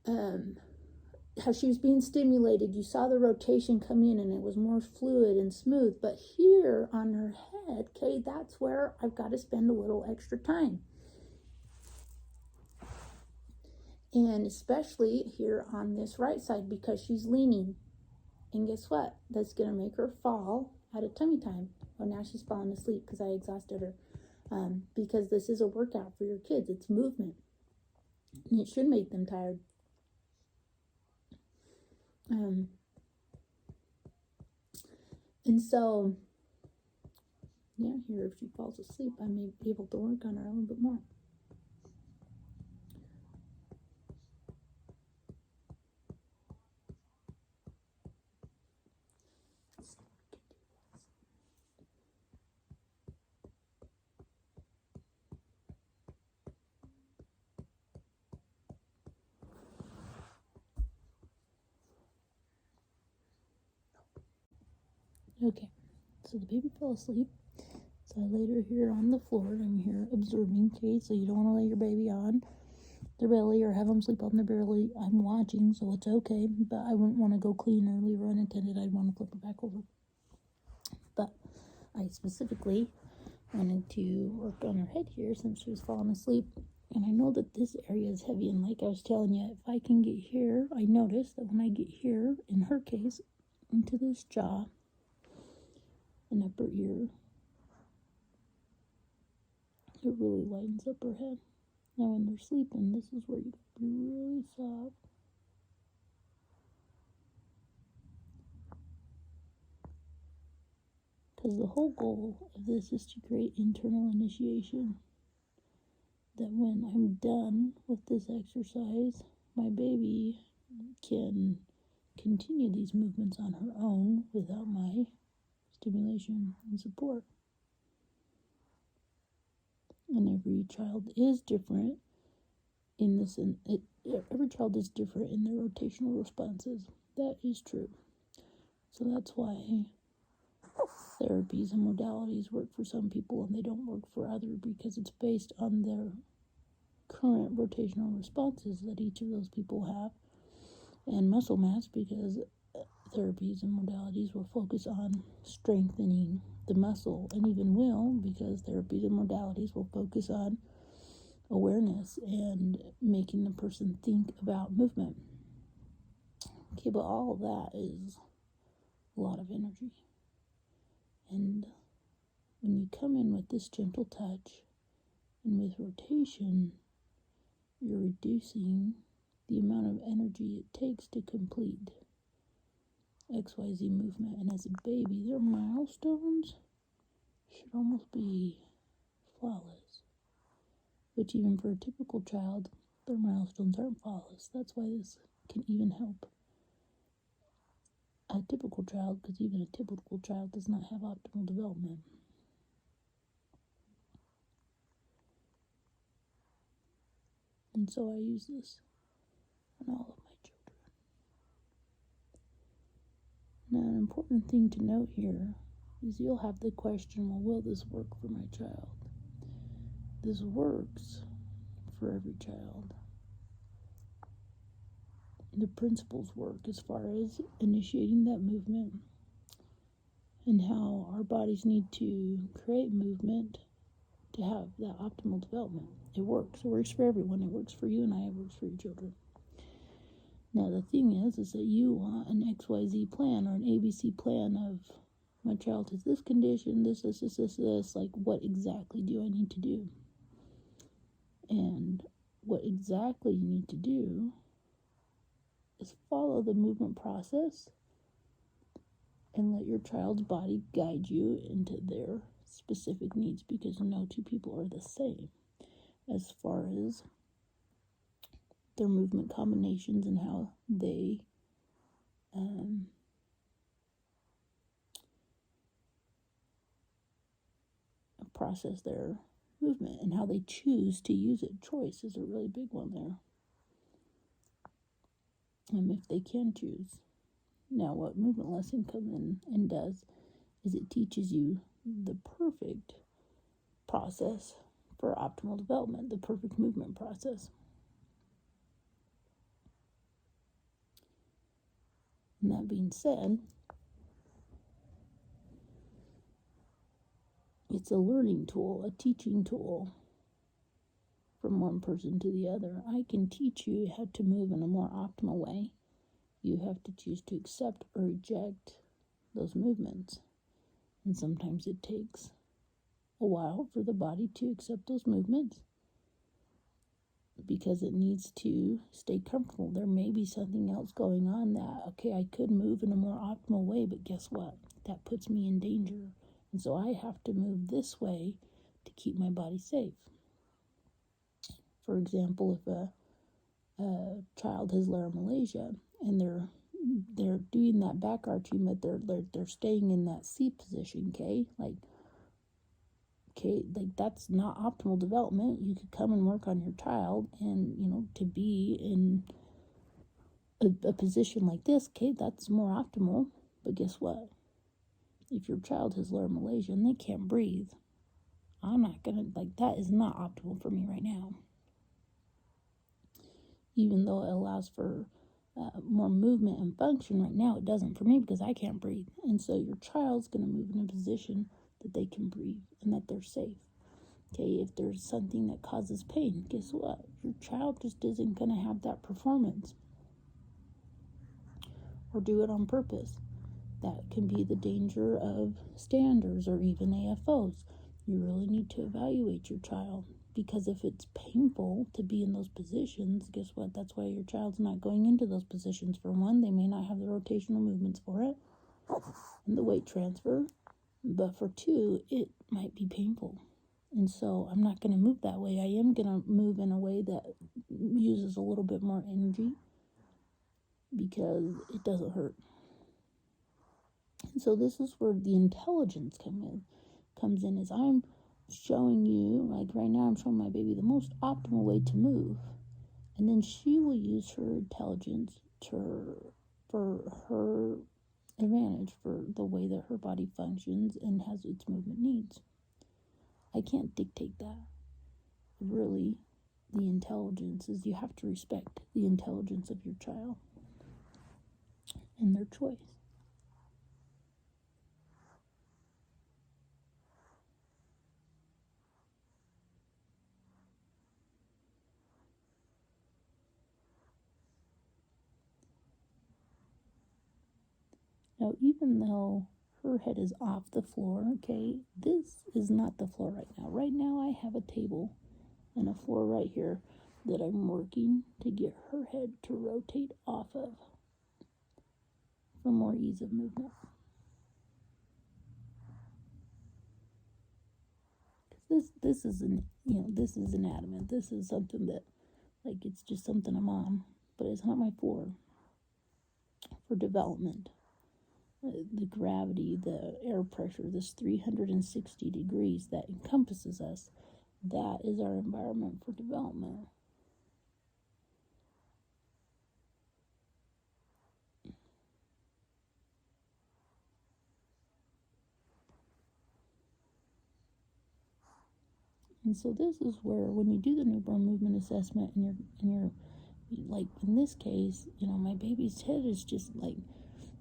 how she was being stimulated. You saw the rotation come in, and it was more fluid and smooth. But here on her head, okay, that's where I've got to spend a little extra time. And especially here on this right side, because she's leaning. And guess what? That's going to make her fall out of tummy time. Well, now she's falling asleep because I exhausted her. Because this is a workout for your kids. It's movement. And it should make them tired. And so, yeah, here, if she falls asleep, I may be able to work on her a little bit more. Okay, so the baby fell asleep. So I laid her here on the floor. I'm here observing, okay? So you don't want to lay your baby on their belly or have them sleep on their belly. I'm watching, so it's okay. But I wouldn't want to go clean or leave her unattended. I'd want to flip her back over. But I specifically wanted to work on her head here since she was falling asleep. And I know that this area is heavy. And like I was telling you, if I can get here, I notice that when I get here, in her case, into this jaw and upper ear, it really lightens up her head. Now when they're sleeping, this is where you gotta be really soft. Because the whole goal of this is to create internal initiation. That when I'm done with this exercise, my baby can continue these movements on her own without my stimulation and support. And every child is different in this, and every child is different in their rotational responses. That is true. So that's why therapies and modalities work for some people and they don't work for others, because it's based on their current rotational responses that each of those people have, and muscle mass, because therapies and modalities will focus on strengthening the muscle, and even will, because therapies and modalities will focus on awareness and making the person think about movement. Okay, but all of that is a lot of energy. And when you come in with this gentle touch and with rotation, you're reducing the amount of energy it takes to complete XYZ movement. And as a baby, their milestones should almost be flawless. Which even for a typical child, their milestones aren't flawless. That's why this can even help a typical child, because even a typical child does not have optimal development. And so I use this on all of my children. Now, an important thing to note here is you'll have the question, well, will this work for my child? This works for every child. The principles work as far as initiating that movement and how our bodies need to create movement to have that optimal development. It works. It works for everyone. It works for you and I. It works for your children. Now, the thing is that you want an XYZ plan or an ABC plan of my child has this condition, this, like what exactly do I need to do? And what exactly you need to do is follow the movement process and let your child's body guide you into their specific needs, because no two people are the same as far as their movement combinations and how they process their movement and how they choose to use it. Choice is a really big one there. If they can choose. Now, what movement lesson comes in and does is it teaches you the perfect process for optimal development, the perfect movement process. And that being said, it's a learning tool, a teaching tool from one person to the other. I can teach you how to move in a more optimal way. You have to choose to accept or reject those movements. And sometimes it takes a while for the body to accept those movements because it needs to stay comfortable. There may be something else going on that, okay, I could move in a more optimal way, but guess what? That puts me in danger. And so I have to move this way to keep my body safe. For example, if a child has laryngomalacia and they're doing that back arching, but they're staying in that C position, okay, like that's not optimal development. You could come and work on your child, and to be in a position like this, okay, that's more optimal. But guess what? If your child has laryngomalacia and they can't breathe, I'm not gonna, that is not optimal for me right now. Even though it allows for more movement and function, right now it doesn't for me because I can't breathe. And so your child's going to move in a position that they can breathe and that they're safe. Okay, if there's something that causes pain, guess what? Your child just isn't going to have that performance or do it on purpose. That can be the danger of standards or even AFOs. You really need to evaluate your child, because if it's painful to be in those positions, guess what? That's why your child's not going into those positions. For one, they may not have the rotational movements for it and the weight transfer. But for two, it might be painful. And so I'm not going to move that way. I am going to move in a way that uses a little bit more energy because it doesn't hurt. And so this is where the intelligence comes in, is I'm showing you, like right now I'm showing my baby the most optimal way to move, and then she will use her intelligence for her advantage, for the way that her body functions and has its movement needs. I can't dictate that. Really, the intelligence is, you have to respect the intelligence of your child and their choice. Now, even though her head is off the floor, okay, this is not the floor right now. Right now, I have a table and a floor right here that I'm working to get her head to rotate off of for more ease of movement. This is adamant. This is something that, it's just something I'm on, but it's not my floor for development. The gravity, the air pressure, this 360 degrees that encompasses us, that is our environment for development. And so this is where, when you do the newborn movement assessment, and you're like, in this case, my baby's head is just like,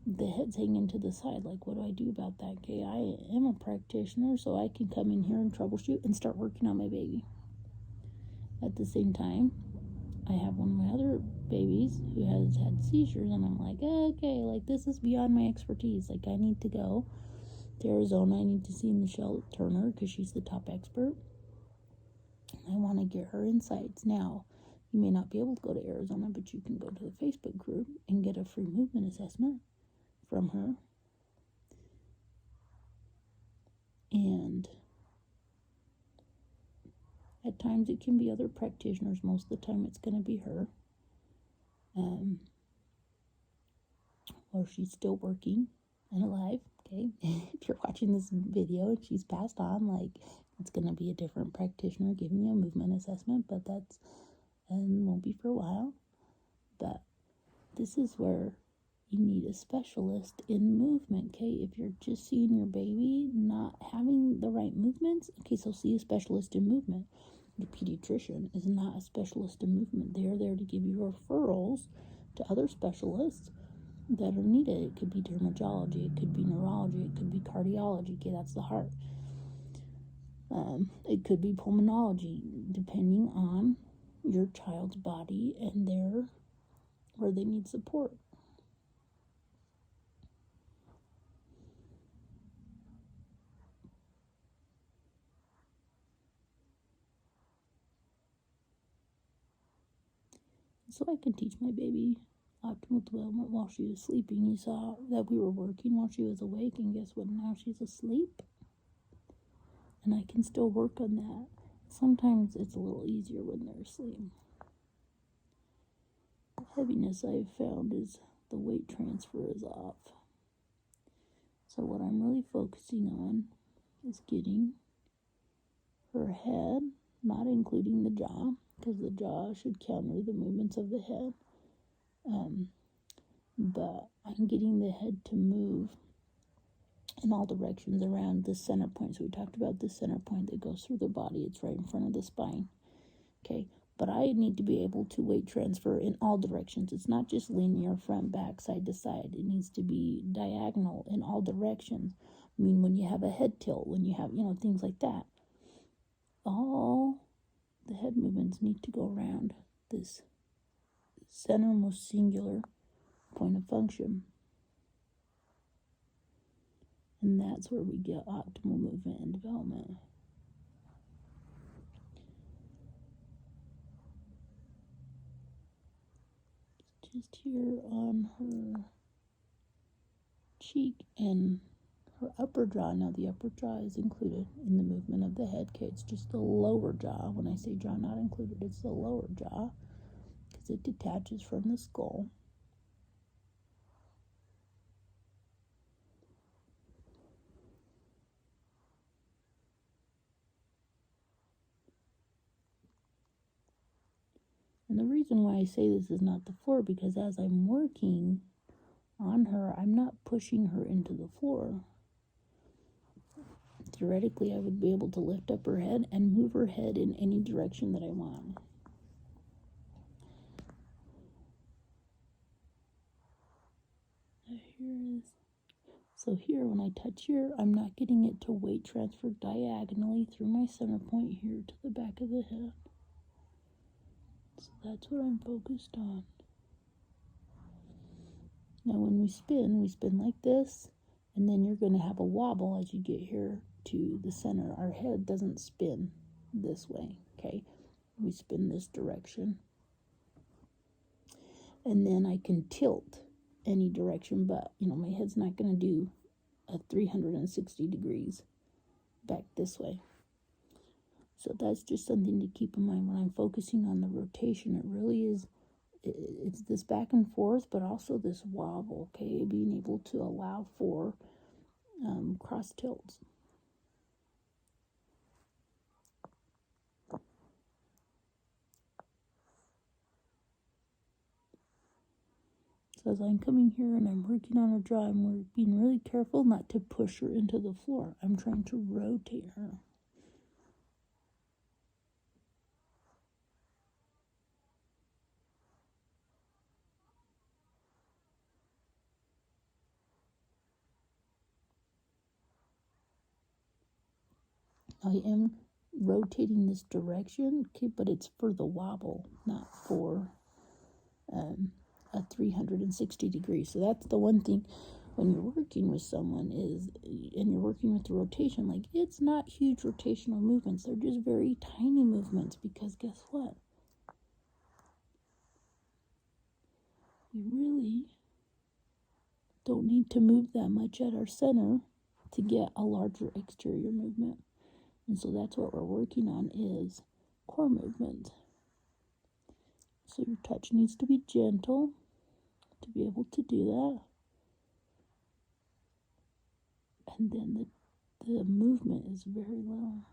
the head's hanging to the side. Like, what do I do about that? Okay, I am a practitioner, so I can come in here and troubleshoot and start working on my baby. At the same time, I have one of my other babies who has had seizures, and I'm like, okay, like, this is beyond my expertise. Like, I need to go to Arizona. I need to see Michelle Turner because she's the top expert. I want to get her insights. Now, you may not be able to go to Arizona, but you can go to the Facebook group and get a free movement assessment from her. And at times it can be other practitioners. Most of the time it's going to be her. Or she's still working and alive. Okay, if you're watching this video and she's passed on, like, it's going to be a different practitioner giving you a movement assessment, but that's, and won't be for a while. But this is where you need a specialist in movement. Okay, if you're just seeing your baby not having the right movements, okay, so see a specialist in movement. Your pediatrician is not a specialist in movement. They're there to give you referrals to other specialists that are needed. It could be dermatology, it could be neurology, it could be cardiology. Okay, that's the heart. It could be pulmonology, depending on your child's body and where they need support. So I can teach my baby optimal development while she was sleeping. You saw that we were working while she was awake, and guess what? Now she's asleep. And I can still work on that. Sometimes it's a little easier when they're asleep. The heaviness I've found is the weight transfer is off. So what I'm really focusing on is getting her head, not including the jaw, because the jaw should counter the movements of the head. But I'm getting the head to move in all directions around the center point. So we talked about the center point that goes through the body. It's right in front of the spine. Okay, but I need to be able to weight transfer in all directions. It's not just linear, front, back, side to side. It needs to be diagonal in all directions. I mean, when you have a head tilt, when you have, things like that. All the head movements need to go around this centermost singular point of function. And that's where we get optimal movement and development. Just here on her cheek and her upper jaw. Now the upper jaw is included in the movement of the head. Okay, it's just the lower jaw. When I say jaw not included, it's the lower jaw because it detaches from the skull. And the reason why I say this is not the floor, because as I'm working on her, I'm not pushing her into the floor. Theoretically, I would be able to lift up her head and move her head in any direction that I want. So here, when I touch here, I'm not getting it to weight transfer diagonally through my center point here to the back of the head. So that's what I'm focused on. Now when we spin like this, and then you're going to have a wobble as you get here to the center. Our head doesn't spin this way, okay? We spin this direction. And then I can tilt any direction, but, my head's not going to do a 360 degrees back this way. So that's just something to keep in mind when I'm focusing on the rotation. It really is, it's this back and forth, but also this wobble, okay? Being able to allow for cross tilts. So as I'm coming here and I'm working on her jaw, I'm being really careful not to push her into the floor. I'm trying to rotate her. I am rotating this direction, okay, but it's for the wobble, not for a 360 degrees. So that's the one thing when you're working with someone and you're working with the rotation, like it's not huge rotational movements. They're just very tiny movements, because guess what? We really don't need to move that much at our center to get a larger exterior movement. And so that's what we're working on, is core movement. So your touch needs to be gentle to be able to do that. And then the movement is very little.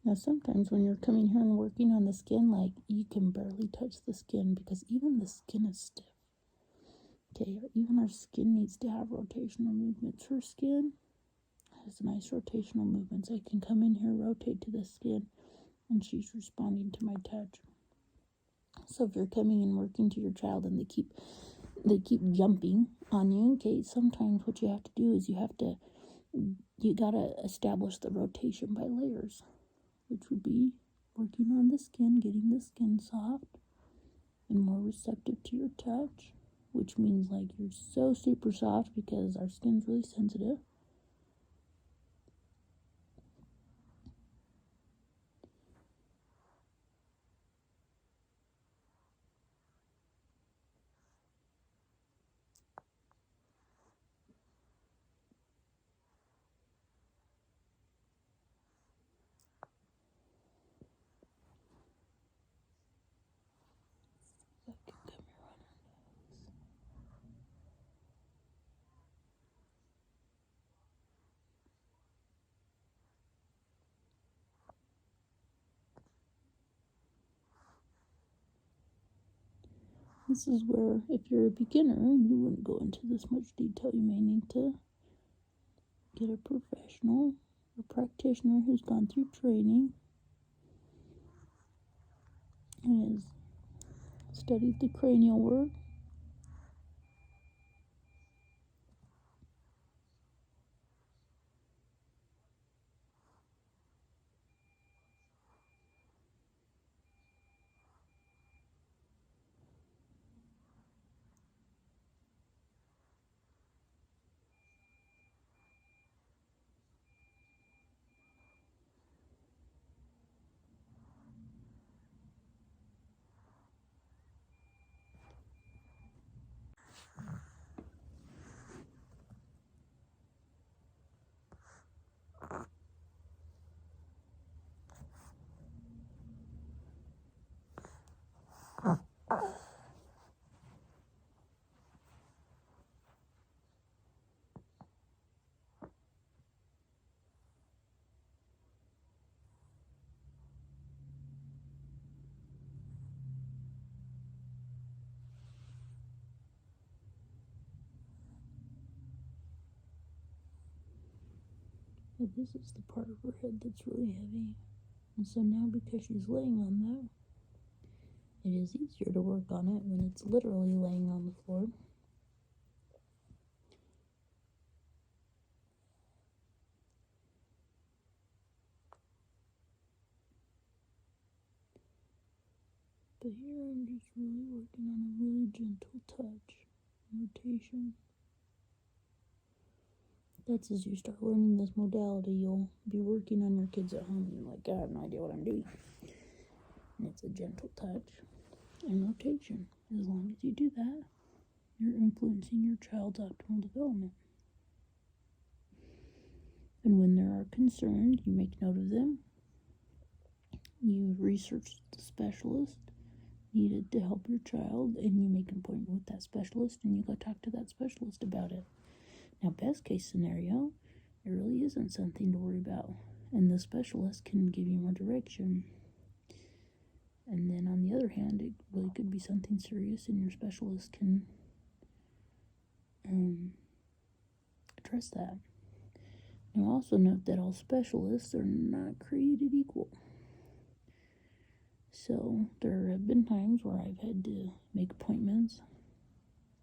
Now, sometimes when you're coming here and working on the skin, like you can barely touch the skin because even the skin is stiff. Okay, even our skin needs to have rotational movements. Her skin has nice rotational movements. I can come in here, rotate to the skin, and she's responding to my touch. So if you're coming and working to your child and they keep jumping on you, okay, sometimes what you have to do is you gotta establish the rotation by layers, which would be working on the skin, getting the skin soft and more receptive to your touch, which means like you're so super soft because our skin's really sensitive. This is where, if you're a beginner and you wouldn't go into this much detail, you may need to get a professional, a practitioner who's gone through training and has studied the cranial work. But this is the part of her head that's really heavy. And so now, because she's laying on that, it is easier to work on it when it's literally laying on the floor. But here I'm just really working on a really gentle touch, rotation. That's as you start learning this modality, you'll be working on your kids at home and you're like, I have no idea what I'm doing. And it's a gentle touch and rotation. As long as you do that, you're influencing your child's optimal development. And when there are concerns, you make note of them. you researched the specialist needed to help your child, and you make an appointment with that specialist, and you go talk to that specialist about it. Now, best case scenario, it really isn't something to worry about, and the specialist can give you more direction. And then on the other hand, it really could be something serious, and your specialist can address that. Now, also note that all specialists are not created equal. So there have been times where I've had to make appointments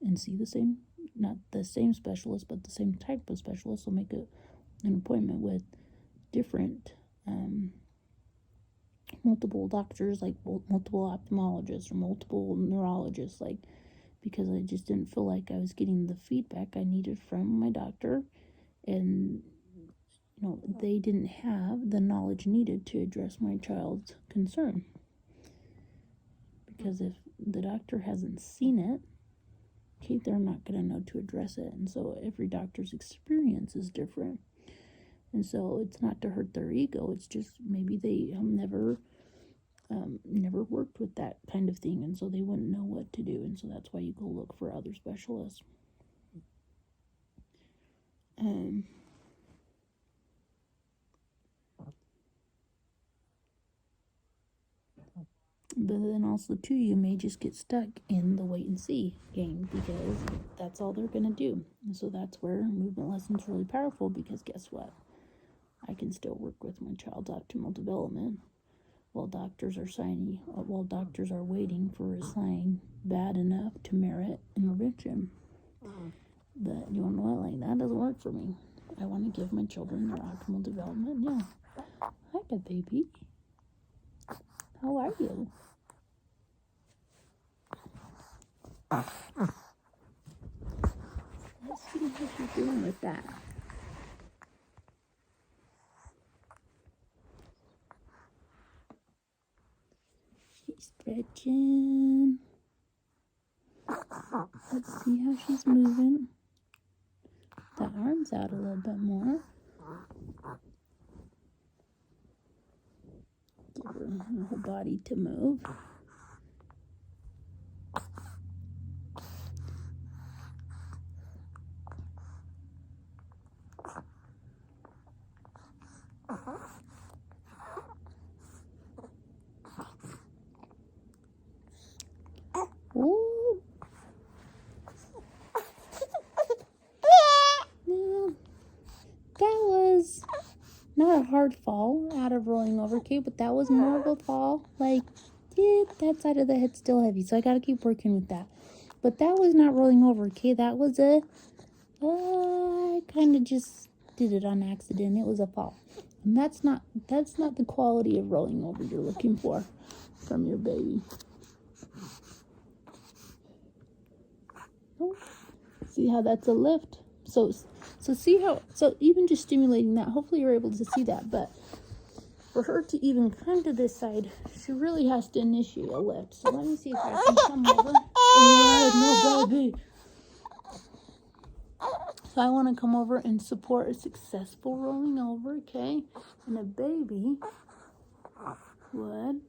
and see not the same specialist, but the same type of specialist. So make an appointment with different multiple doctors, like multiple ophthalmologists or multiple neurologists, like, because I just didn't feel like I was getting the feedback I needed from my doctor, and they didn't have the knowledge needed to address my child's concern. Because if the doctor hasn't seen it, okay, they're not going to know to address it. And so every doctor's experience is different. And so it's not to hurt their ego. It's just maybe they never worked with that kind of thing, and so they wouldn't know what to do. And so that's why you go look for other specialists. But then also, too, you may just get stuck in the wait and see game, because that's all they're going to do. And so that's where movement lesson's really powerful, because guess what? I can still work with my child's optimal development while doctors are waiting for a sign bad enough to merit intervention. But you want to know what? Like, that doesn't work for me. I want to give my children their optimal development. Yeah. Hi, baby. How are you? Let's see how she's doing with that. She's stretching. Let's see how she's moving. The arms out a little bit more. Give her whole body to move. Ooh. No, that was not a hard fall out of rolling over, okay, but that was more of a fall. Like, yeah, that side of the head's still heavy, so I gotta keep working with that. But that was not rolling over, okay? That was I kind of just did it on accident. It was a fall. And that's not the quality of rolling over you're looking for from your baby. Oh, see how that's a lift? So see how, so even just stimulating that, hopefully you're able to see that, but for her to even come to this side, she really has to initiate a lift. So let me see if I can come over. Oh, no, baby. So I want to come over and support a successful rolling over, okay? And a baby would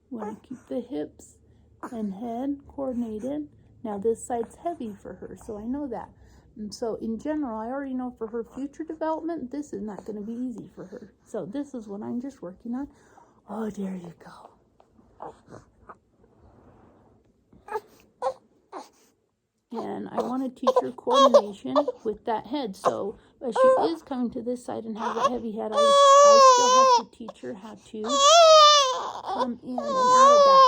want to keep the hips and head coordinated. Now this side's heavy for her, so I know that. And so in general, I already know for her future development, this is not going to be easy for her. So this is what I'm just working on. Oh, there you go. And I want to teach her coordination with that head. So as she is coming to this side and has a heavy head, I still have to teach her how to come in and out of that.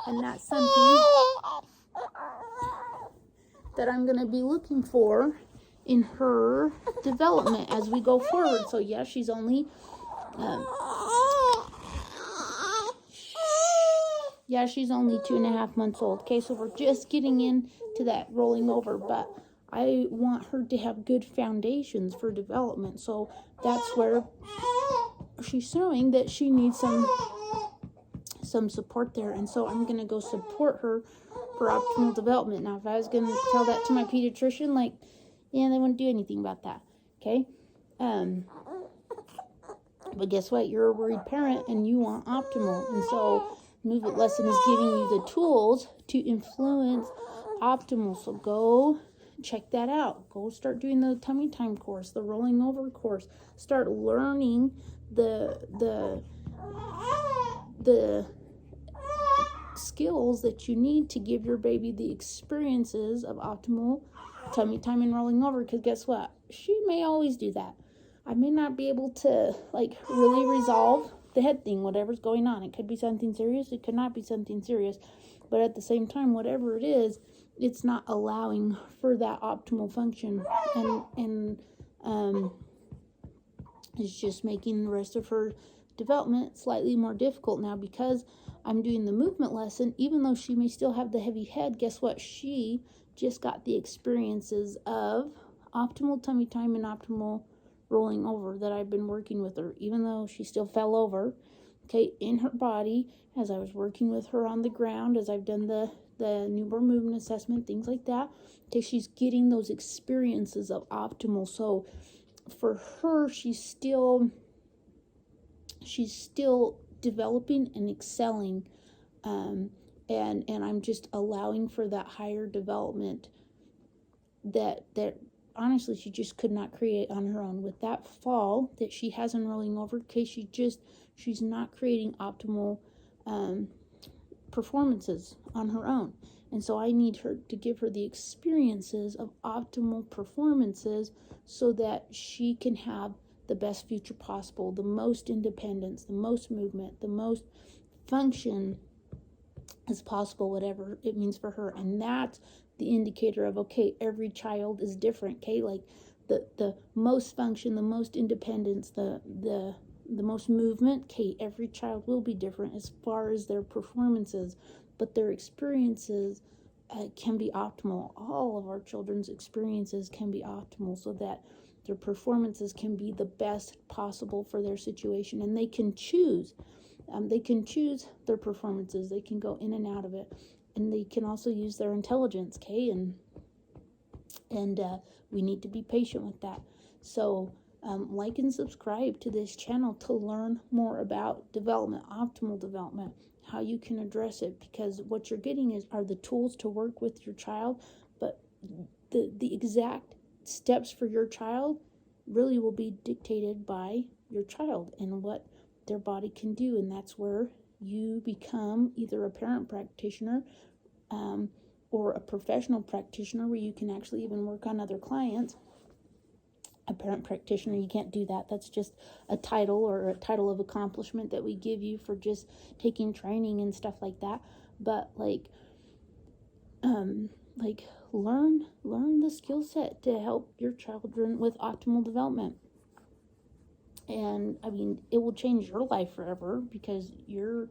And that's something that I'm going to be looking for in her development as we go forward. So yeah, she's only 2.5 months old. Okay, so we're just getting into that rolling over, but I want her to have good foundations for development. So that's where she's showing that she needs some support there. And so I'm going to go support her for optimal development. Now, if I was going to tell that to my pediatrician, like, yeah, they wouldn't do anything about that. Okay? But guess what? You're a worried parent and you want optimal. And so Movement Lesson is giving you the tools to influence optimal. So go check that out. Go start doing the tummy time course, the rolling over course. Start learning the skills that you need to give your baby the experiences of optimal tummy time and rolling over. Because guess what? She may always do that. I may not be able to really resolve the head thing, whatever's going on. It could be something serious. It could not be something serious. But at the same time, whatever it is, it's not allowing for that optimal function. And it's just making the rest of her development slightly more difficult now, because I'm doing the movement lesson. Even though she may still have the heavy head, guess what? She just got the experiences of optimal tummy time and optimal rolling over that I've been working with her, even though she still fell over, in her body, as I was working with her on the ground, as I've done the newborn movement assessment, things like that. She's getting those experiences of optimal. So for her, she's still developing and excelling, and I'm just allowing for that higher development that honestly she just could not create on her own. With that fall that she has in rolling over, she's not creating optimal performances on her own. And so I need her to give her the experiences of optimal performances so that she can have the best future possible, the most independence, the most movement, the most function as possible, whatever it means for her. And that's the indicator of, every child is different, the most function, the most independence, the most movement, every child will be different as far as their performances, but their experiences can be optimal. All of our children's experiences can be optimal so that their performances can be the best possible for their situation, and they can choose. They can choose their performances. They can go in and out of it, and they can also use their intelligence, and we need to be patient with that. So like and subscribe to this channel to learn more about development, optimal development, how you can address it, because what you're getting are the tools to work with your child, but the exact steps for your child really will be dictated by your child and what their body can do. And that's where you become either a parent practitioner or a professional practitioner, where you can actually even work on other clients. A parent practitioner, you can't do that. That's just a title, or a title of accomplishment that we give you for just taking training and stuff like that. But learn the skill set to help your children with optimal development. And I mean, it will change your life forever, because you're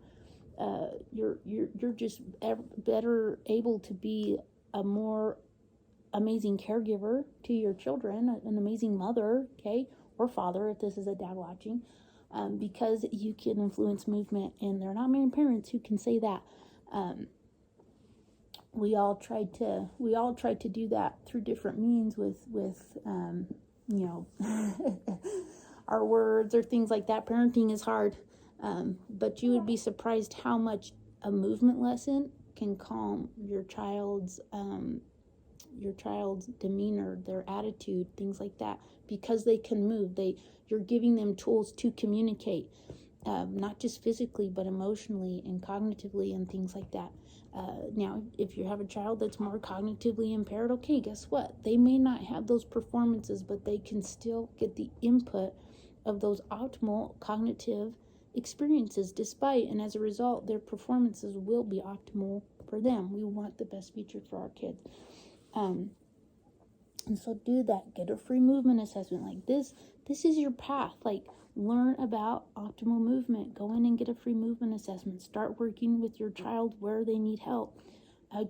just better able to be a more amazing caregiver to your children, an amazing mother, or father, if this is a dad watching, because you can influence movement. And there are not many parents who can say that. We all tried to do that through different means with our words or things like that. Parenting is hard, but you would be surprised how much a movement lesson can calm your child's demeanor, their attitude, things like that, because they can move. You're giving them tools to communicate, not just physically, but emotionally and cognitively and things like that. Now, if you have a child that's more cognitively impaired, guess what? They may not have those performances, but they can still get the input of those optimal cognitive experiences and as a result, their performances will be optimal for them. We want the best future for our kids. And so do that. Get a free movement assessment like this. This is your path. Learn about optimal movement. Go in and get a free movement assessment. Start working with your child where they need help.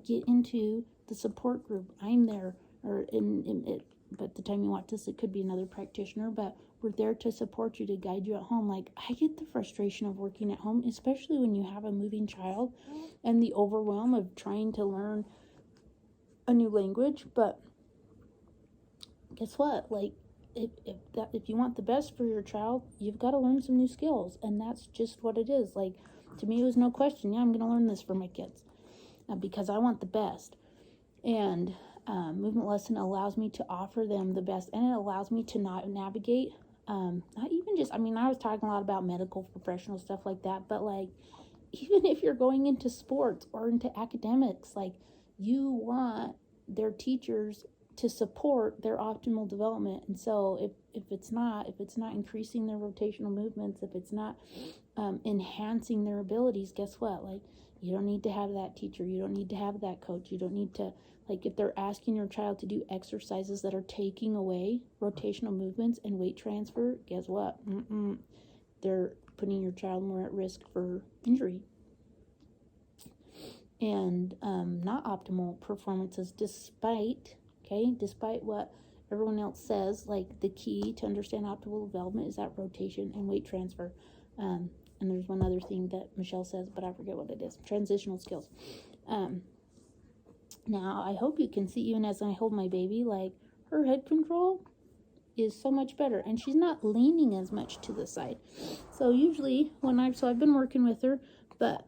Get into the support group. I'm there, but the time you watch this, it could be another practitioner, but we're there to support you, to guide you at home. I get the frustration of working at home, especially when you have a moving child, and the overwhelm of trying to learn a new language. But guess what? if you want the best for your child, you've got to learn some new skills, and that's just what it is. Like, to me, it was no question. Yeah, I'm going to learn this for my kids because I want the best. And movement lesson allows me to offer them the best, and it allows me to not navigate. Not even just, I mean, I was talking a lot about medical professional stuff like that, but like, even if you're going into sports or into academics, like, you want their teachers to support their optimal development. And so if it's not increasing their rotational movements, if it's not enhancing their abilities, guess what? Like, you don't need to have that teacher. You don't need to have that coach. You don't need to, like, if they're asking your child to do exercises that are taking away rotational movements and weight transfer, guess what? They're putting your child more at risk for injury and not optimal performances, despite what everyone else says. Like, the key to understand optimal development is that rotation and weight transfer. And there's one other thing that Michelle says, but I forget what it is. Transitional skills. Now, I hope you can see, even as I hold my baby, like, her head control is so much better, and she's not leaning as much to the side. So usually I've been working with her, but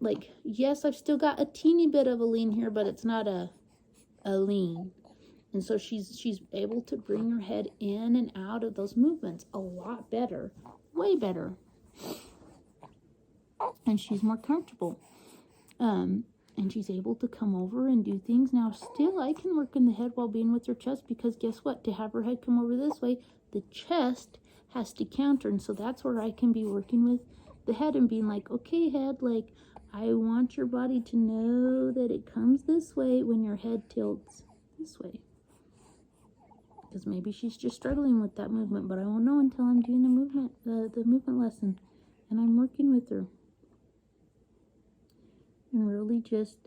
like, yes, I've still got a teeny bit of a lean here, but it's not a lean. And so she's able to bring her head in and out of those movements a lot better, way better. And she's more comfortable. And she's able to come over and do things. Now, still, I can work in the head while being with her chest, because guess what? To have her head come over this way, the chest has to counter. And so that's where I can be working with the head and being like, okay, head, like, I want your body to know that it comes this way when your head tilts this way. Because maybe she's just struggling with that movement, but I won't know until I'm doing the movement lesson and I'm working with her. And really just,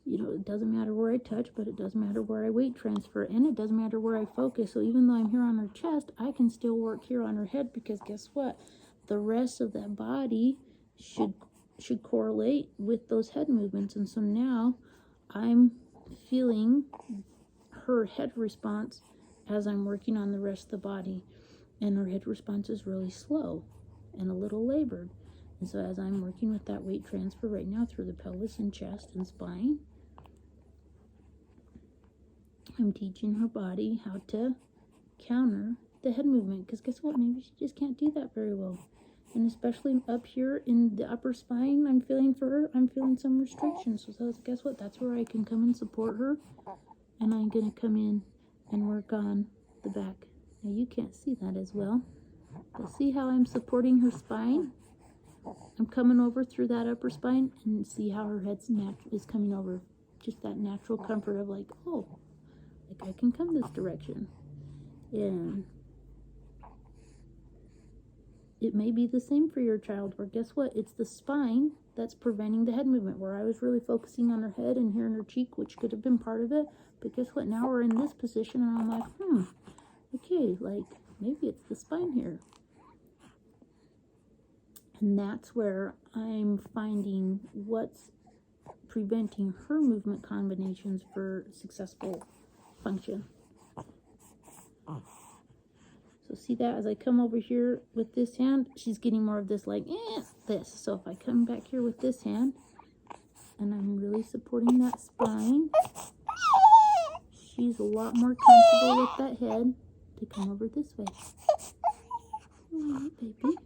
it doesn't matter where I touch, but it does matter where I weight transfer, and it doesn't matter where I focus. So even though I'm here on her chest, I can still work here on her head, because guess what? The rest of that body should correlate with those head movements. And so now I'm feeling her head response as I'm working on the rest of the body. And her head response is really slow and a little labored. And so as I'm working with that weight transfer right now through the pelvis and chest and spine, I'm teaching her body how to counter the head movement. Because guess what? Maybe she just can't do that very well. And especially up here in the upper spine, I'm feeling some restrictions. So guess what? That's where I can come and support her. And I'm going to come in and work on the back. Now, you can't see that as well. But see how I'm supporting her spine? I'm coming over through that upper spine, and see how her head is coming over. Just that natural comfort of like, oh, like I can come this direction. And it may be the same for your child, where guess what? It's the spine that's preventing the head movement, where I was really focusing on her head and here in her cheek, which could have been part of it. But guess what? Now we're in this position, and I'm like, okay, like, maybe it's the spine here. And that's where I'm finding what's preventing her movement combinations for successful function. So see that as I come over here with this hand, she's getting more of this like, this. So if I come back here with this hand, and I'm really supporting that spine, she's a lot more comfortable with that head to come over this way. Oh, baby.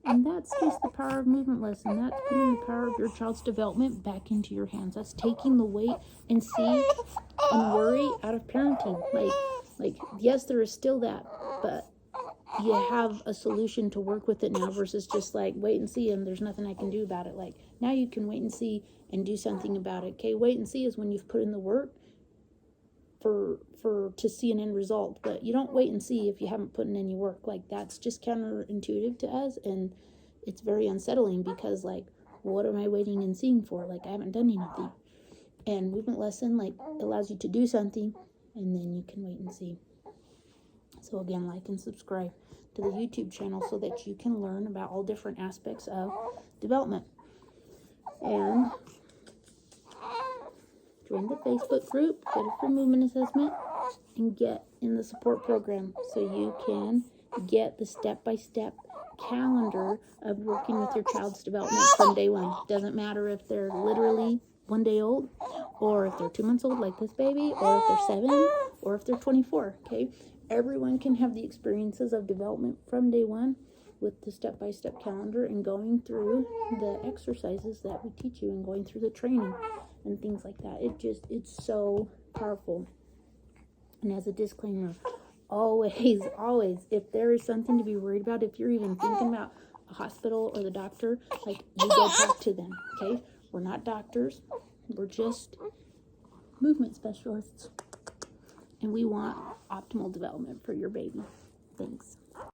And that's just the power of movement lesson. That's putting the power of your child's development back into your hands. That's taking the weight and see and worry out of parenting. Like, yes, there is still that, but you have a solution to work with it now, versus just like wait and see and there's nothing I can do about it. Like, now you can wait and see and do something about it. Okay, wait and see is when you've put in the work to see an end result, but you don't wait and see if you haven't put in any work. Like, that's just counterintuitive to us, and it's very unsettling, because like, what am I waiting and seeing for? Like, I haven't done anything. And movement lesson like allows you to do something, and then you can wait and see. So again, like and subscribe to the YouTube channel so that you can learn about all different aspects of development. And join the Facebook group, get a free movement assessment, and get in the support program so you can get the step-by-step calendar of working with your child's development from day one. Doesn't matter if they're literally 1 day old, or if they're 2 months old like this baby, or if they're 7, or if they're 24. Okay, everyone can have the experiences of development from day one with the step-by-step calendar and going through the exercises that we teach you and going through the training and things like that. It's so powerful. And as a disclaimer, always, if there is something to be worried about, if you're even thinking about a hospital or the doctor, like, you go talk to them, okay? We're not doctors. We're just movement specialists. And we want optimal development for your baby. Thanks.